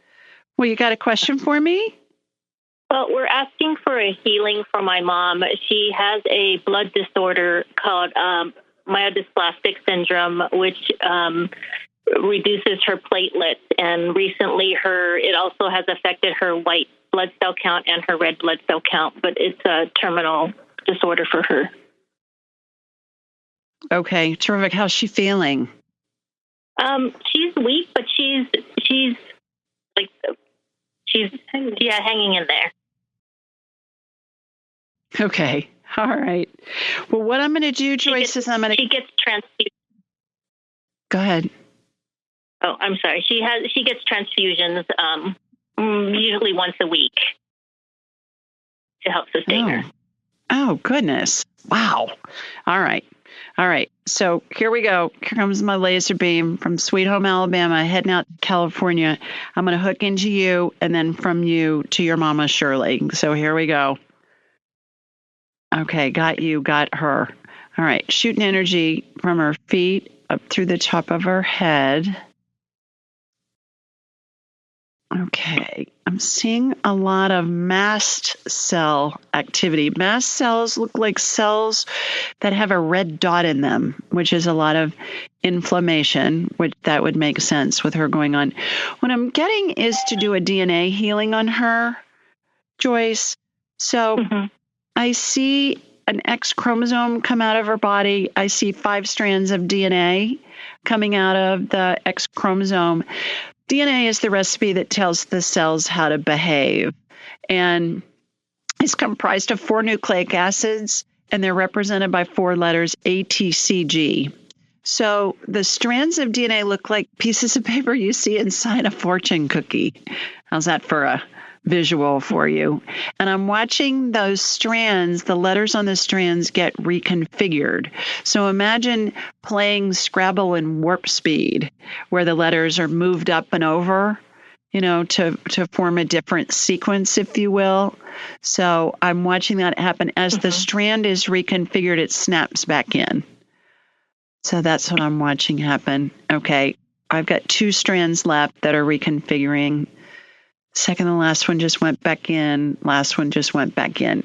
Well, you got a question for me? Well, we're asking for a healing for my mom. She has a blood disorder called myelodysplastic syndrome, which reduces her platelets. And recently it also has affected her white blood cell count and her red blood cell count, but it's a terminal disorder for her. Okay, terrific. How's she feeling? She's weak, but she's hanging in there. Okay. All right. Well, what I'm going to do, Joyce, is she gets transfused. Go ahead. Oh, I'm sorry. She gets transfusions usually once a week to help sustain her. Oh, goodness. Wow. All right. So here we go. Here comes my laser beam from Sweet Home, Alabama, heading out to California. I'm going to hook into you and then from you to your mama, Shirley. So here we go. Okay, got you, got her. All right, shooting energy from her feet up through the top of her head. Okay, I'm seeing a lot of mast cell activity. Mast cells look like cells that have a red dot in them, which is a lot of inflammation, which that would make sense with her going on. What I'm getting is to do a DNA healing on her, Joyce. So I see an X chromosome come out of her body. I see 5 strands of DNA coming out of the X chromosome. DNA is the recipe that tells the cells how to behave. And it's comprised of 4 nucleic acids, and they're represented by 4 letters A, T, C, G. So the strands of DNA look like pieces of paper you see inside a fortune cookie. How's that for a visual for you? And I'm watching those strands, the letters on the strands get reconfigured. So imagine playing Scrabble in warp speed, where the letters are moved up and over, to form a different sequence, if you will. So I'm watching that happen. As the strand is reconfigured, it snaps back in. So that's what I'm watching happen. Okay, I've got 2 strands left that are reconfiguring. Second to last one just went back in. Last one just went back in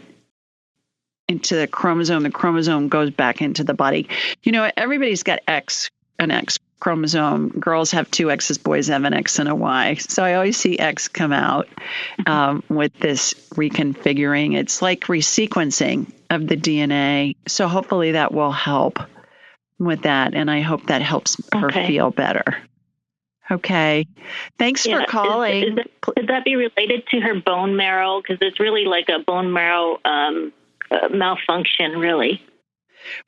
into the chromosome. The chromosome goes back into the body. Everybody's got an X chromosome. Girls have 2 X's, boys have an X and a Y. So I always see X come out with this reconfiguring. It's like resequencing of the DNA. So hopefully that will help with that. And I hope that helps her feel better. Okay. Thanks for calling. Could that be related to her bone marrow? Because it's really like a bone marrow malfunction, really.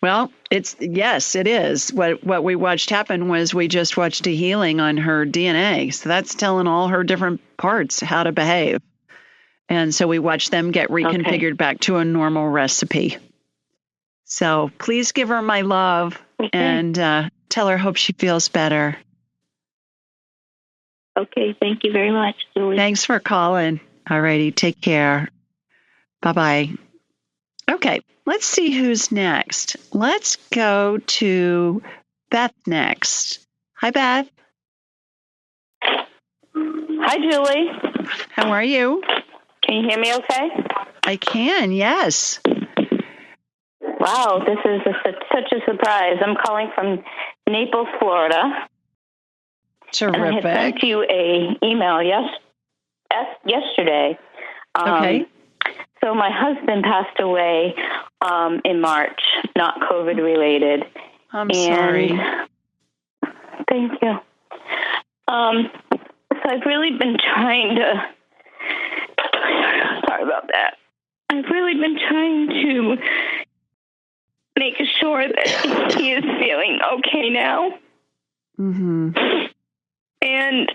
Well, yes, it is. What we watched happen was we just watched a healing on her DNA. So that's telling all her different parts how to behave. And so we watched them get reconfigured back to a normal recipe. So please give her my love and tell her hope she feels better. Okay, thank you very much, Julie. Thanks for calling. All righty. Take care. Bye-bye. Okay. Let's see who's next. Let's go to Beth next. Hi, Beth. Hi, Julie. How are you? Can you hear me okay? I can, yes. Wow, this is such a surprise. I'm calling from Naples, Florida. Terrific. And I had sent you an email yesterday. Okay. So my husband passed away in March, not COVID related. I'm sorry. Thank you. So I've really been trying to. Sorry about that. I've really been trying to make sure that he is feeling okay now. Mm-hmm. And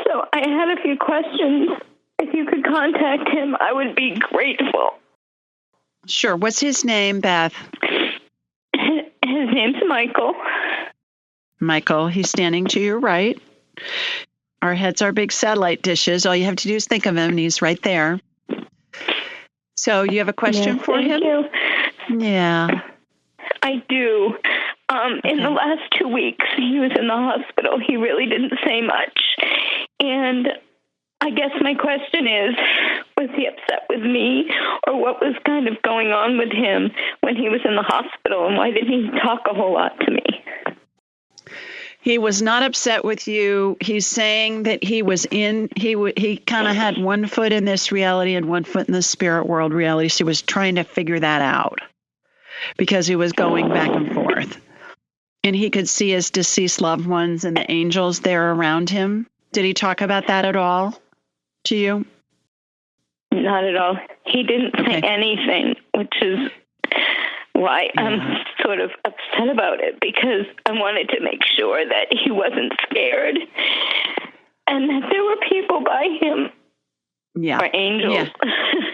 so I had a few questions. If you could contact him, I would be grateful. Sure. What's his name, Beth? His name's Michael. Michael, he's standing to your right. Our heads are big satellite dishes. All you have to do is think of him, and he's right there. So you have a question for him? Thank you. Yeah. I do. In the last 2 weeks, he was in the hospital. He really didn't say much. And I guess my question is, was he upset with me, or what was kind of going on with him when he was in the hospital, and why didn't he talk a whole lot to me? He was not upset with you. He's saying that he was he kind of had one foot in this reality and one foot in the spirit world reality. So he was trying to figure that out because he was going back and forth. And he could see his deceased loved ones and the angels there around him. Did he talk about that at all to you? Not at all. He didn't say anything, which is why I'm sort of upset about it, because I wanted to make sure that he wasn't scared and that there were people by him. Yeah. Or angels.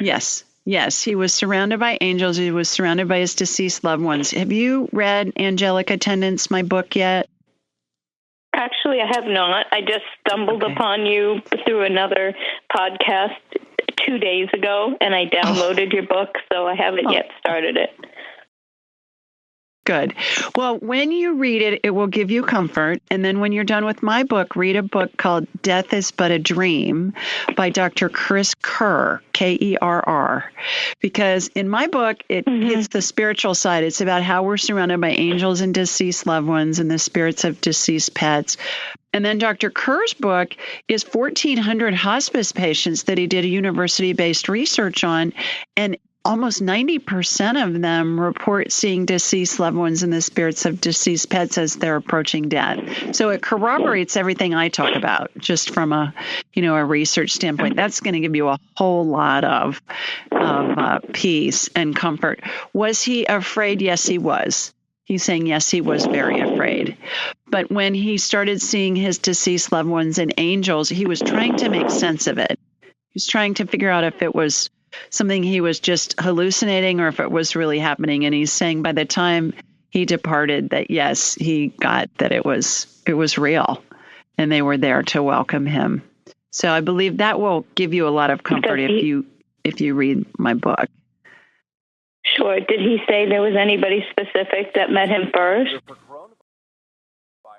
Yeah. Yes. He was surrounded by angels. He was surrounded by his deceased loved ones. Have you read Angelic Attendants, my book, yet? Actually, I have not. I just stumbled upon you through another podcast 2 days ago, and I downloaded your book, so I haven't yet started it. Good. Well, when you read it, it will give you comfort. And then when you're done with my book, read a book called Death is But a Dream by Dr. Chris Kerr, Kerr. Because in my book, it hits the spiritual side. It's about how we're surrounded by angels and deceased loved ones and the spirits of deceased pets. And then Dr. Kerr's book is 1,400 hospice patients that he did a university-based research on. And almost 90% of them report seeing deceased loved ones and the spirits of deceased pets as they're approaching death. So it corroborates everything I talk about, just from a research standpoint. That's going to give you a whole lot of peace and comfort. Was he afraid? Yes, he was. He's saying, yes, he was very afraid. But when he started seeing his deceased loved ones and angels, he was trying to make sense of it. He was trying to figure out if it was something he was just hallucinating or if it was really happening. And he's saying by the time he departed that, yes, he got that it was real and they were there to welcome him. So I believe that will give you a lot of comfort if you read my book. Sure. Did he say there was anybody specific that met him first?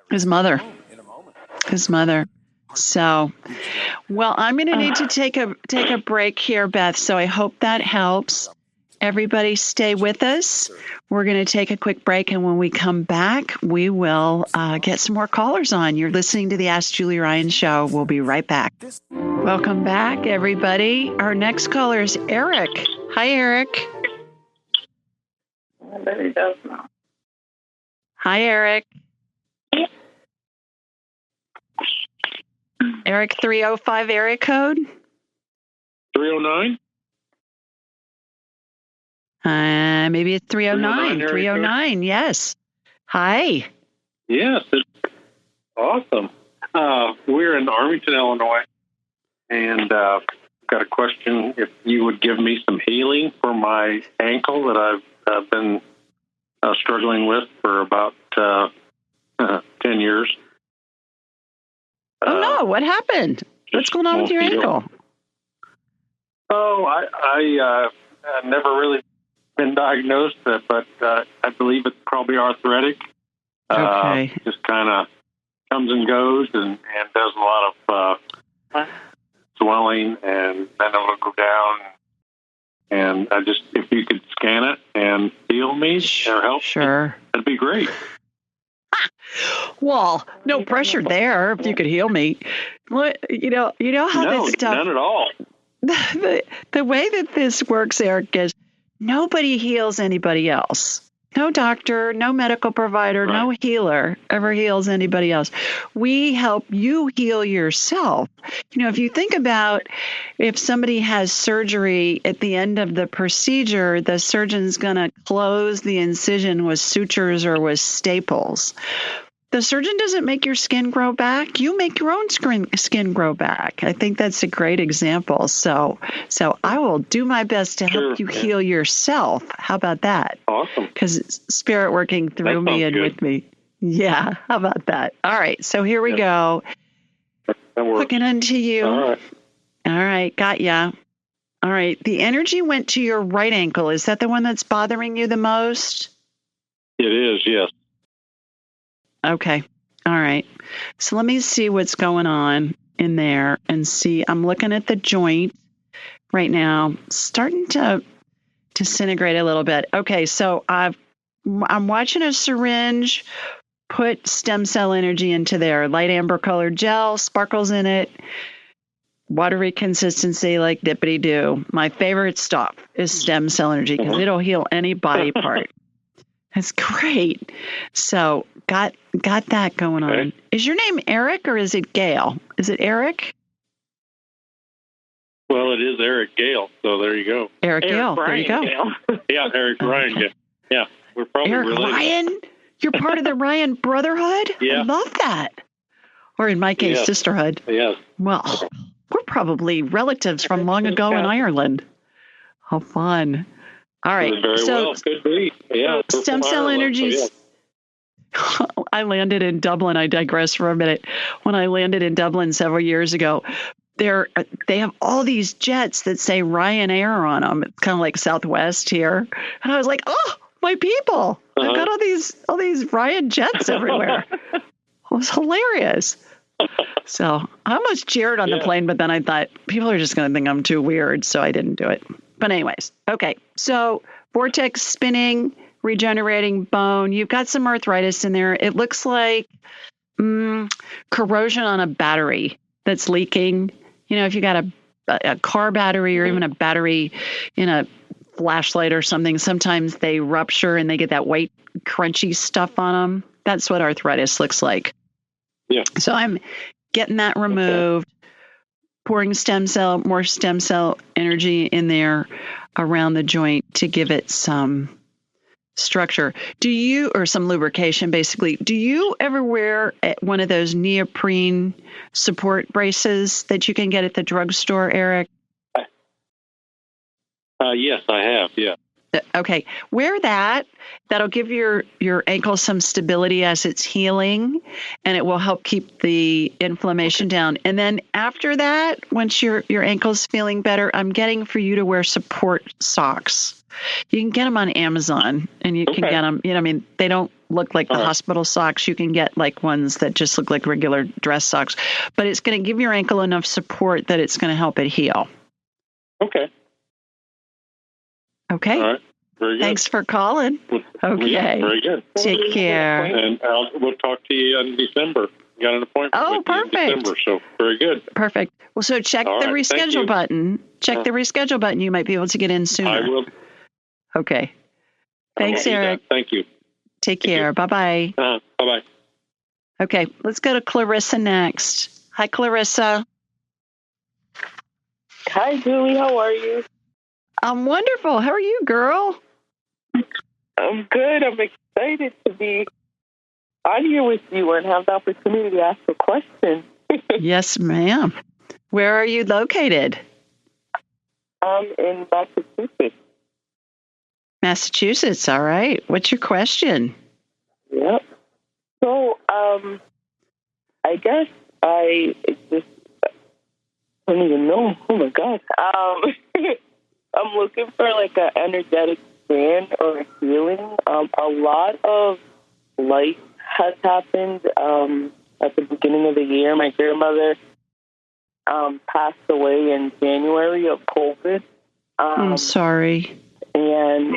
His mother. So, well, I'm going to need to take a break here, Beth. So I hope that helps. Everybody stay with us. We're going to take a quick break. And when we come back, we will get some more callers on. You're listening to the Ask Julie Ryan Show. We'll be right back. Welcome back, everybody. Our next caller is Eric. Hi, Eric. I bet he does now. Hi, Eric. Eric, 305 area code? 309? Maybe it's 309. 309, yes. Hi. Yes, it's awesome. We're in Arlington, Illinois, and got a question if you would give me some healing for my ankle that I've been struggling with for about 10 years. Oh, no. What happened? What's going on with your ankle? Oh, I never really been diagnosed, but I believe it's probably arthritic. Okay. Just kind of comes and goes and does a lot of swelling, and then it'll go down. And if you could scan it and heal me or help, sure, that'd be great. Well, no pressure there. If you could heal me, you know how this stuff. None at all. The way that this works, Eric, is nobody heals anybody else. No doctor, no medical provider, right. No healer ever heals anybody else. We help you heal yourself. You know, if you think about if somebody has surgery at the end of the procedure, the surgeon's going to close the incision with sutures or with staples. The surgeon doesn't make your skin grow back. You make your own skin grow back. I think that's a great example. So I will do my best to help you heal yourself. How about that? Awesome. Because it's spirit working through me and with me. Yeah. How about that? All right. So here we go. That works. Looking into you. All right. Got ya. All right. The energy went to your right ankle. Is that the one that's bothering you the most? It is, yes. Okay. All right. So let me see what's going on in there and see. I'm looking at the joint right now, starting to disintegrate a little bit. Okay. So I'm watching a syringe put stem cell energy into there. Light amber colored gel, sparkles in it, watery consistency like dippity-doo. My favorite stuff is stem cell energy because it'll heal any body part. That's great. So got that going on. Okay. Is your name Eric or is it Gail? Is it Eric? Well, it is Eric Gale. So there you go. Eric Gale. There you go. Yeah, Eric Ryan. Yeah, we're probably Eric related. Ryan? You're part of the Ryan Brotherhood? Yeah. I love that. Or in my case, sisterhood. Yes. Well, we're probably relatives from long ago in Ireland. How fun. All right. Very well. Could be. Yeah. Stem cell energies. So I landed in Dublin. I digress for a minute. When I landed in Dublin several years ago, they have all these jets that say Ryanair on them. It's kind of like Southwest here. And I was like, oh, my people. I've got all these Ryan jets everywhere. It was hilarious. So I almost cheered on the plane, but then I thought people are just going to think I'm too weird. So I didn't do it. But anyways, okay. So vortex spinning, regenerating bone. You've got some arthritis in there. It looks like corrosion on a battery that's leaking. You know, if you got a car battery or even a battery in a flashlight or something, sometimes they rupture and they get that white crunchy stuff on them. That's what arthritis looks like. Yeah. So I'm getting that removed. Okay. Pouring more stem cell energy in there around the joint to give it some structure. Or some lubrication, basically. Do you ever wear one of those neoprene support braces that you can get at the drugstore, Eric? Yes, I have. Yeah. Okay. Wear that. That'll give your ankle some stability as it's healing, and it will help keep the inflammation down. And then after that, once your ankle's feeling better, I'm getting for you to wear support socks. You can get them on Amazon, and you can get them, they don't look like the hospital socks. You can get like ones that just look like regular dress socks, but it's going to give your ankle enough support that it's going to help it heal. Okay. Okay. All right. Very good. Thanks for calling. Okay. Yeah, very good. Take care. And we'll talk to you in December. Got an appointment with you in December, so very good. Perfect. Well, so check the reschedule button. Check the reschedule button. You might be able to get in sooner. I will. Okay. Thanks, Eric. Thank you. Take care. Bye-bye. Bye-bye. Okay, let's go to Clarissa next. Hi, Clarissa. Hi, Julie. How are you? I'm wonderful. How are you, girl? I'm good. I'm excited to be on here with you and have the opportunity to ask a question. Yes, ma'am. Where are you located? I'm in Massachusetts. Massachusetts. All right. What's your question? Yep. So, I guess I just don't even know. Oh my God. I'm looking for like an energetic scan or a healing. A lot of life has happened at the beginning of the year. My grandmother passed away in January of COVID. I'm sorry. And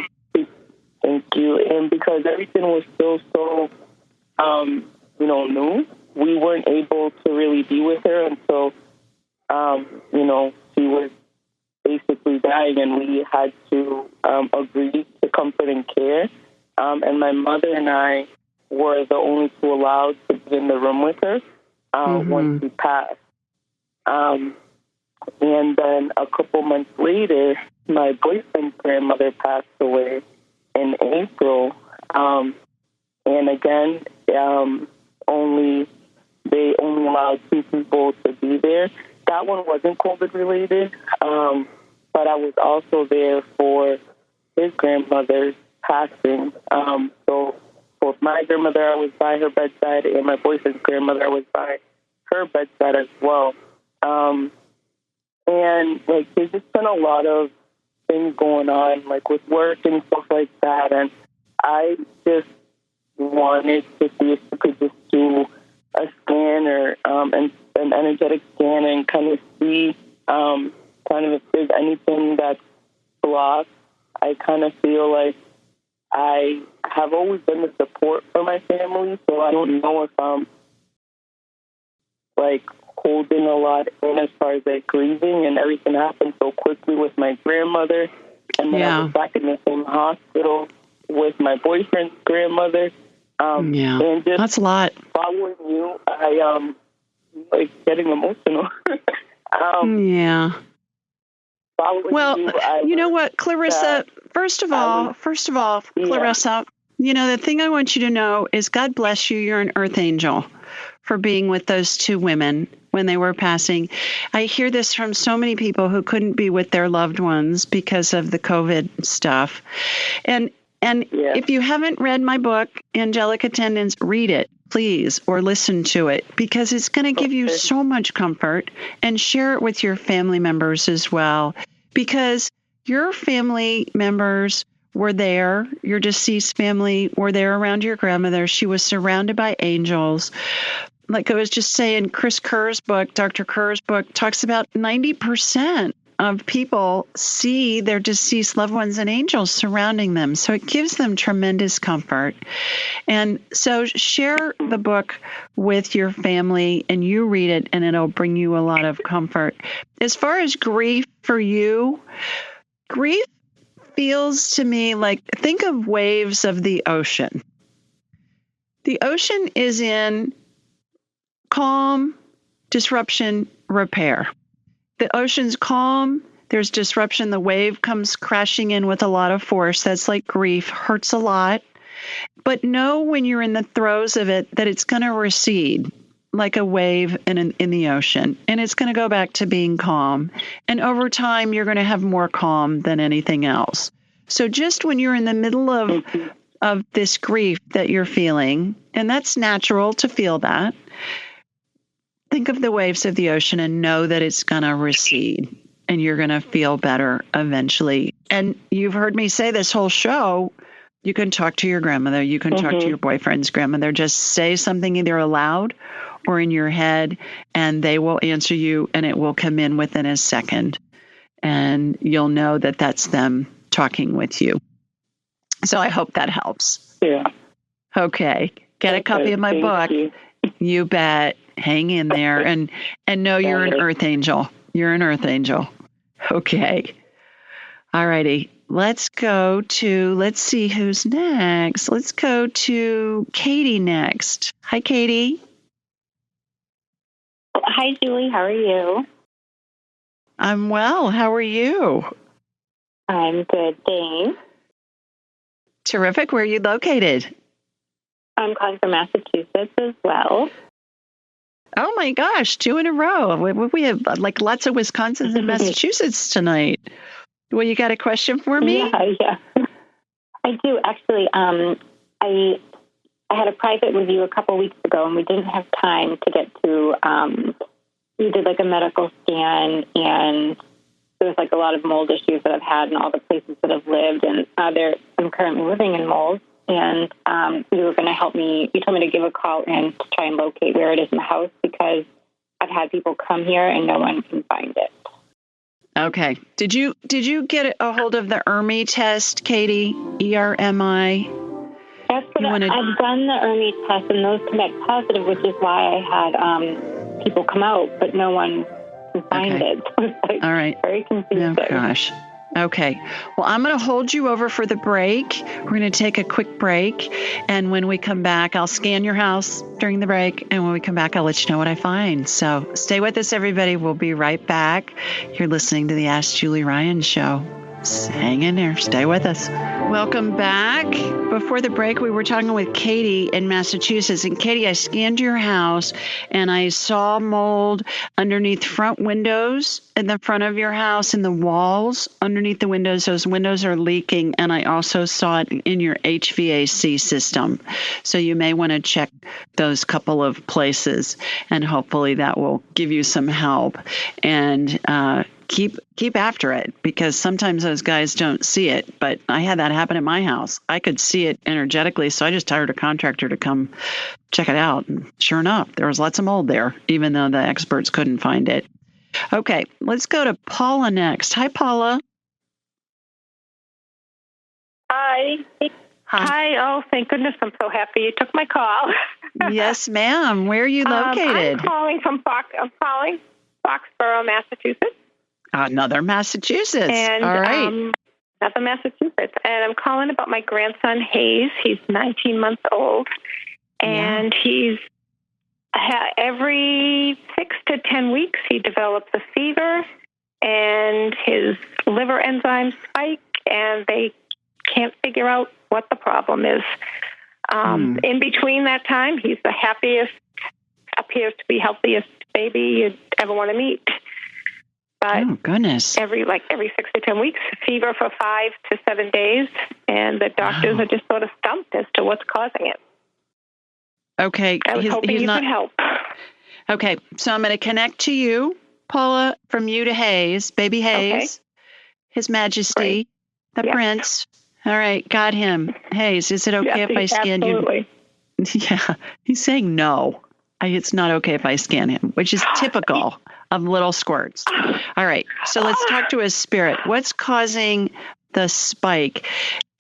thank you. And because everything was still so, new, we weren't able to really be with her until, she was basically dying, and we had to agree to comfort and care. And my mother and I were the only two allowed to be in the room with her once she passed. And then a couple months later, my boyfriend's grandmother passed away in April. And again, they only allowed two people to be there. That one wasn't COVID related, but I was also there for his grandmother's passing. So both my grandmother, I was by her bedside, and my boyfriend's grandmother, I was by her bedside as well. And like, there's just been a lot of things going on, like with work and stuff like that. And I just wanted to see if we could just do a scan or an energetic scan and kind of see if there's anything that's blocked. I kind of feel like I have always been the support for my family, so I don't know if I'm like holding a lot in as far as like grieving, and everything happened so quickly with my grandmother, and then I was back in the same hospital with my boyfriend's grandmother. And just that's a lot. Following you, I like getting emotional. Well, you know what, Clarissa? First of all, Clarissa, the thing I want you to know is God bless you. You're an earth angel for being with those two women when they were passing. I hear this from so many people who couldn't be with their loved ones because of the COVID stuff. And if you haven't read my book, Angelic Attendants, read it, please, or listen to it, because it's going to give you so much comfort, and share it with your family members as well, because your family members were there. Your deceased family were there around your grandmother. She was surrounded by angels. Like I was just saying, Dr. Kerr's book talks about 90% of people see their deceased loved ones and angels surrounding them. So it gives them tremendous comfort. And so share the book with your family, and you read it, and it'll bring you a lot of comfort. As far as grief for you, grief feels to me like, think of waves of the ocean. The ocean is in calm, disruption, repair. The ocean's calm, there's disruption, the wave comes crashing in with a lot of force. That's like grief, hurts a lot. But know when you're in the throes of it that it's going to recede like a wave in the ocean, and it's going to go back to being calm. And over time, you're going to have more calm than anything else. So just when you're in the middle of this grief that you're feeling, and that's natural to feel that, think of the waves of the ocean and know that it's going to recede, and you're going to feel better eventually. And you've heard me say this whole show, you can talk to your grandmother, you can talk to your boyfriend's grandmother, just say something either aloud or in your head, and they will answer you, and it will come in within a second. And you'll know that that's them talking with you. So I hope that helps. Yeah. Okay. Get a copy of my book. You bet. Hang in there and know you're an earth angel. You're an earth angel. Okay. All righty. Let's see who's next. Let's go to Katie next. Hi, Katie. Hi, Julie. How are you? I'm well. How are you? I'm good, thanks. Terrific. Where are you located? I'm calling from Massachusetts as well. Oh my gosh, 2 in a row. We have like lots of Wisconsins and Massachusetts tonight. Well, you got a question for me? Yeah. I do, actually. I had a private review a couple weeks ago, and we didn't have time to get to we did like a medical scan, and there's like a lot of mold issues that I've had in all the places that I've lived, and I'm currently living in mold. And you were going to help me. You told me to give a call in to try and locate where it is in the house, because I've had people come here and no one can find it. Okay. Did you get a hold of the ERMI test, Katie? ERMI? I've done the ERMI test, and those come back positive, which is why I had people come out, but no one can find it. So it's like, all right. Very confusing. Oh, gosh. Okay. Well, I'm going to hold you over for the break. We're going to take a quick break. And when we come back, I'll scan your house during the break. And when we come back, I'll let you know what I find. So stay with us, everybody. We'll be right back. You're listening to the Ask Julie Ryan Show. Hang in there. Stay with us. Welcome back. Before the break, we were talking with Katie in Massachusetts. And Katie, I scanned your house and I saw mold underneath front windows in the front of your house, in the walls underneath the windows. Those windows are leaking. And I also saw it in your HVAC system. So you may want to check those couple of places, and hopefully that will give you some help. And keep after it, because sometimes those guys don't see it. But I had that happen at my house. I could see it energetically, so I just hired a contractor to come check it out. And sure enough, there was lots of mold there, even though the experts couldn't find it. Okay, let's go to Paula next. Hi, Paula. Hi. Hi. Oh, thank goodness. I'm so happy you took my call. Yes, ma'am. Where are you located? I'm calling from Foxborough, Massachusetts. Another Massachusetts. And, all right. Another Massachusetts. And I'm calling about my grandson, Hayes. He's 19 months old. And he's every 6 to 10 weeks, he develops a fever, and his liver enzymes spike, and they can't figure out what the problem is. In between that time, he's the happiest, appears to be healthiest baby you'd ever want to meet. But oh, goodness. Every 6 to 10 weeks, fever for 5 to 7 days, and the doctors are just sort of stumped as to what's causing it. Okay. I was hoping you could help. Okay. So I'm going to connect to you, Paula, from you to Hayes, baby Hayes, His Majesty, the Prince. All right. Got him. Hayes, is it okay if I scan you? Yeah. He's saying no. It's not okay if I scan him, which is typical of little squirts. All right. So let's talk to his spirit. What's causing the spike?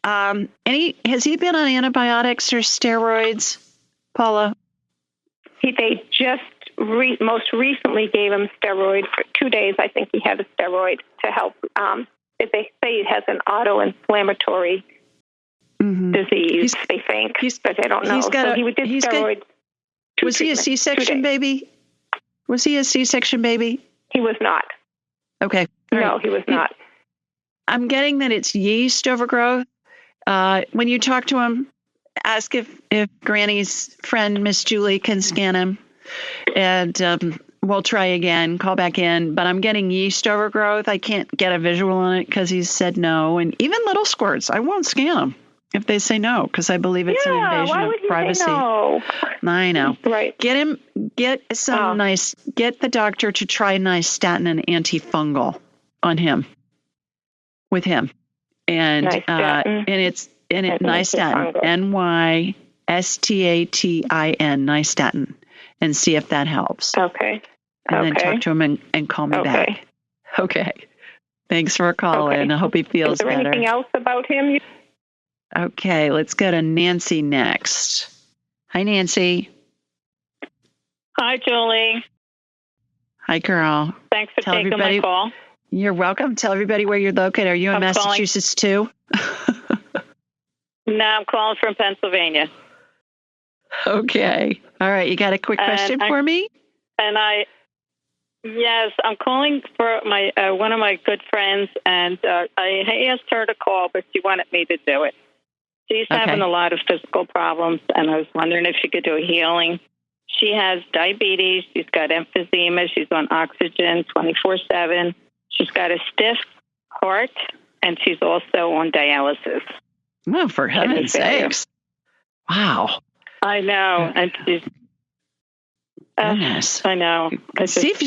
Has he been on antibiotics or steroids, Paula? They just most recently gave him steroid for 2 days. I think he had a steroid to help. They say he has an autoinflammatory disease, they think, but they don't know. He did steroids. Was he a C-section baby? Was he a C-section baby? He was not. Okay. No, he was not. I'm getting that it's yeast overgrowth. When you talk to him, ask if Granny's friend, Miss Julie, can scan him. And we'll try again, call back in. But I'm getting yeast overgrowth. I can't get a visual on it because he said no. And even little squirts, I won't scan them if they say no, because I believe it's an invasion of privacy. No? I know. Right. Get the doctor to try nystatin and antifungal on him, with him. And it's nystatin, NYSTATIN, nystatin, and see if that helps. Okay. And then talk to him and call me back. Okay. Thanks for calling. I hope he feels better. Is there anything else about him? Okay, let's go to Nancy next. Hi, Nancy. Hi, Julie. Hi, girl. Thanks for taking my call. You're welcome. Tell everybody where you're located. Are you in Massachusetts too? No, I'm calling from Pennsylvania. Okay. All right. You got a quick question for me? Yes, I'm calling for my one of my good friends, and I asked her to call, but she wanted me to do it. She's having a lot of physical problems, and I was wondering if she could do a healing. She has diabetes. She's got emphysema. She's on oxygen 24/7. She's got a stiff heart, and she's also on dialysis. Oh, for heaven's sakes. Wow. I know. And Goodness. I know. See if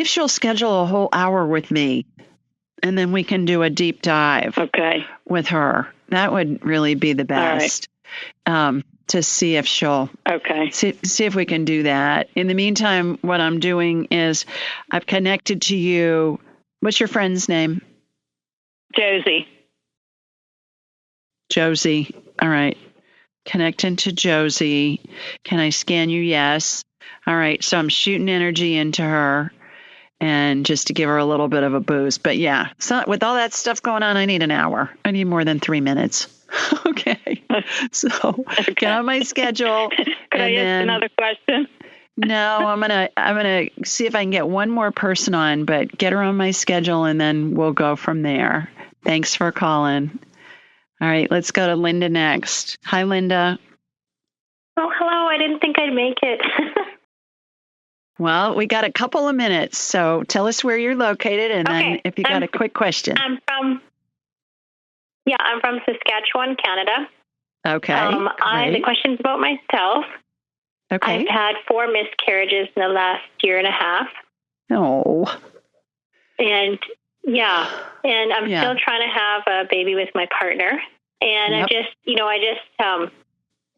she'll schedule a whole hour with me, and then we can do a deep dive. With her. That would really be the best. To see if she'll see if we can do that. In the meantime, what I'm doing is I've connected to you. What's your friend's name? Josie. All right. Connecting to Josie. Can I scan you? Yes. All right. So I'm shooting energy into her, and just to give her a little bit of a boost. But yeah, so with all that stuff going on, I need an hour. I need more than 3 minutes. Okay. So get on my schedule. Could I ask another question? No, I'm gonna see if I can get one more person on, but get her on my schedule, and then we'll go from there. Thanks for calling. All right, let's go to Linda next. Hi, Linda. Oh, hello. I didn't think I'd make it. Well, we got a couple of minutes, so tell us where you're located, and then if you got a quick question. I'm from Saskatchewan, Canada. Okay. The question's about myself. Okay. I've had 4 miscarriages in the last year and a half. Oh. And I'm still trying to have a baby with my partner. And I just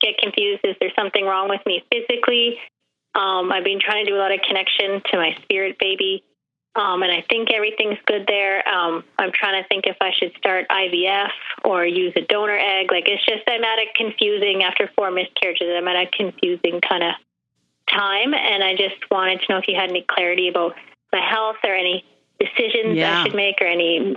get confused. Is there something wrong with me physically? I've been trying to do a lot of connection to my spirit baby. And I think everything's good there. I'm trying to think if I should start IVF or use a donor egg. Like, it's just, I'm at a confusing, after 4 miscarriages, I'm at a confusing kind of time. And I just wanted to know if you had any clarity about my health or any decisions I should make or any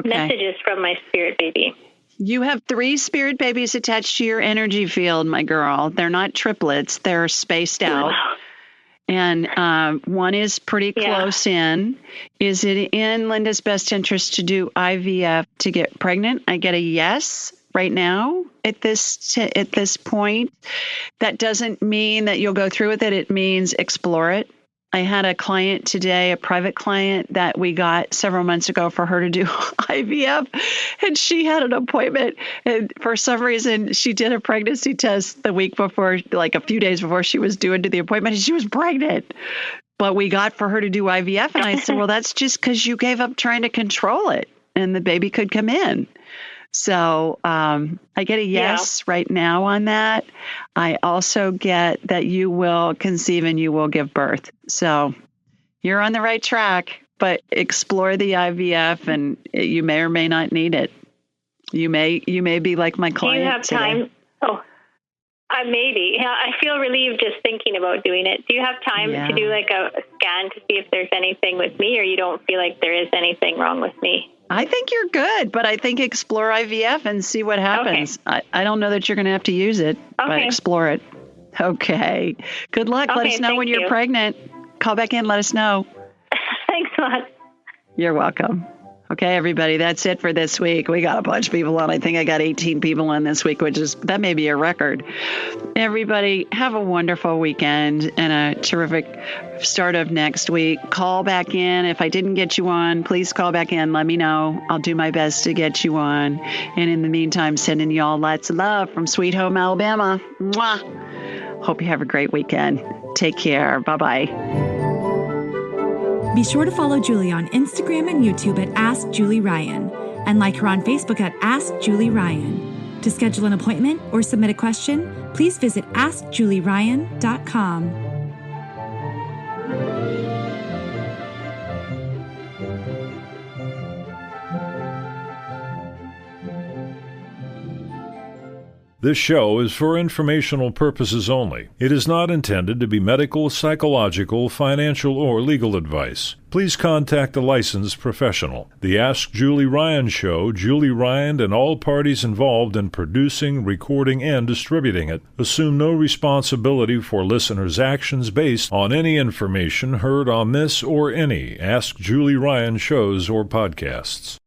messages from my spirit baby. You have 3 spirit babies attached to your energy field, my girl. They're not triplets. They're spaced out. And one is pretty close in. Is it in Linda's best interest to do IVF to get pregnant? I get a yes right now at this point. That doesn't mean that you'll go through with it. It means explore it. I had a client today, a private client that we got several months ago for her to do IVF, and she had an appointment. And for some reason, she did a pregnancy test the week before, like a few days before she was due into the appointment, and she was pregnant. But we got for her to do IVF, and I said, well, that's just because you gave up trying to control it, and the baby could come in. So I get a yes right now on that. I also get that you will conceive and you will give birth. So you're on the right track, but explore the IVF, and you may or may not need it. You may be like my client. Do you have time? Oh, maybe. Yeah, I feel relieved just thinking about doing it. Do you have time to do like a scan to see if there's anything with me, or you don't feel like there is anything wrong with me? I think you're good, but I think explore IVF and see what happens. Okay. I don't know that you're going to have to use it, but explore it. Okay. Good luck. Let us know when you're pregnant. Call back in. Let us know. Thanks a lot. You're welcome. Okay, everybody, that's it for this week. We got a bunch of people on. I think I got 18 people on this week, that may be a record. Everybody, have a wonderful weekend and a terrific start of next week. Call back in. If I didn't get you on, please call back in. Let me know. I'll do my best to get you on. And in the meantime, sending you all lots of love from Sweet Home, Alabama. Mwah. Hope you have a great weekend. Take care. Bye-bye. Be sure to follow Julie on Instagram and YouTube at Ask Julie Ryan and like her on Facebook at Ask Julie Ryan. To schedule an appointment or submit a question, please visit AskJulieRyan.com. This show is for informational purposes only. It is not intended to be medical, psychological, financial, or legal advice. Please contact a licensed professional. The Ask Julie Ryan Show, Julie Ryan and all parties involved in producing, recording, and distributing it assume no responsibility for listeners' actions based on any information heard on this or any Ask Julie Ryan shows or podcasts.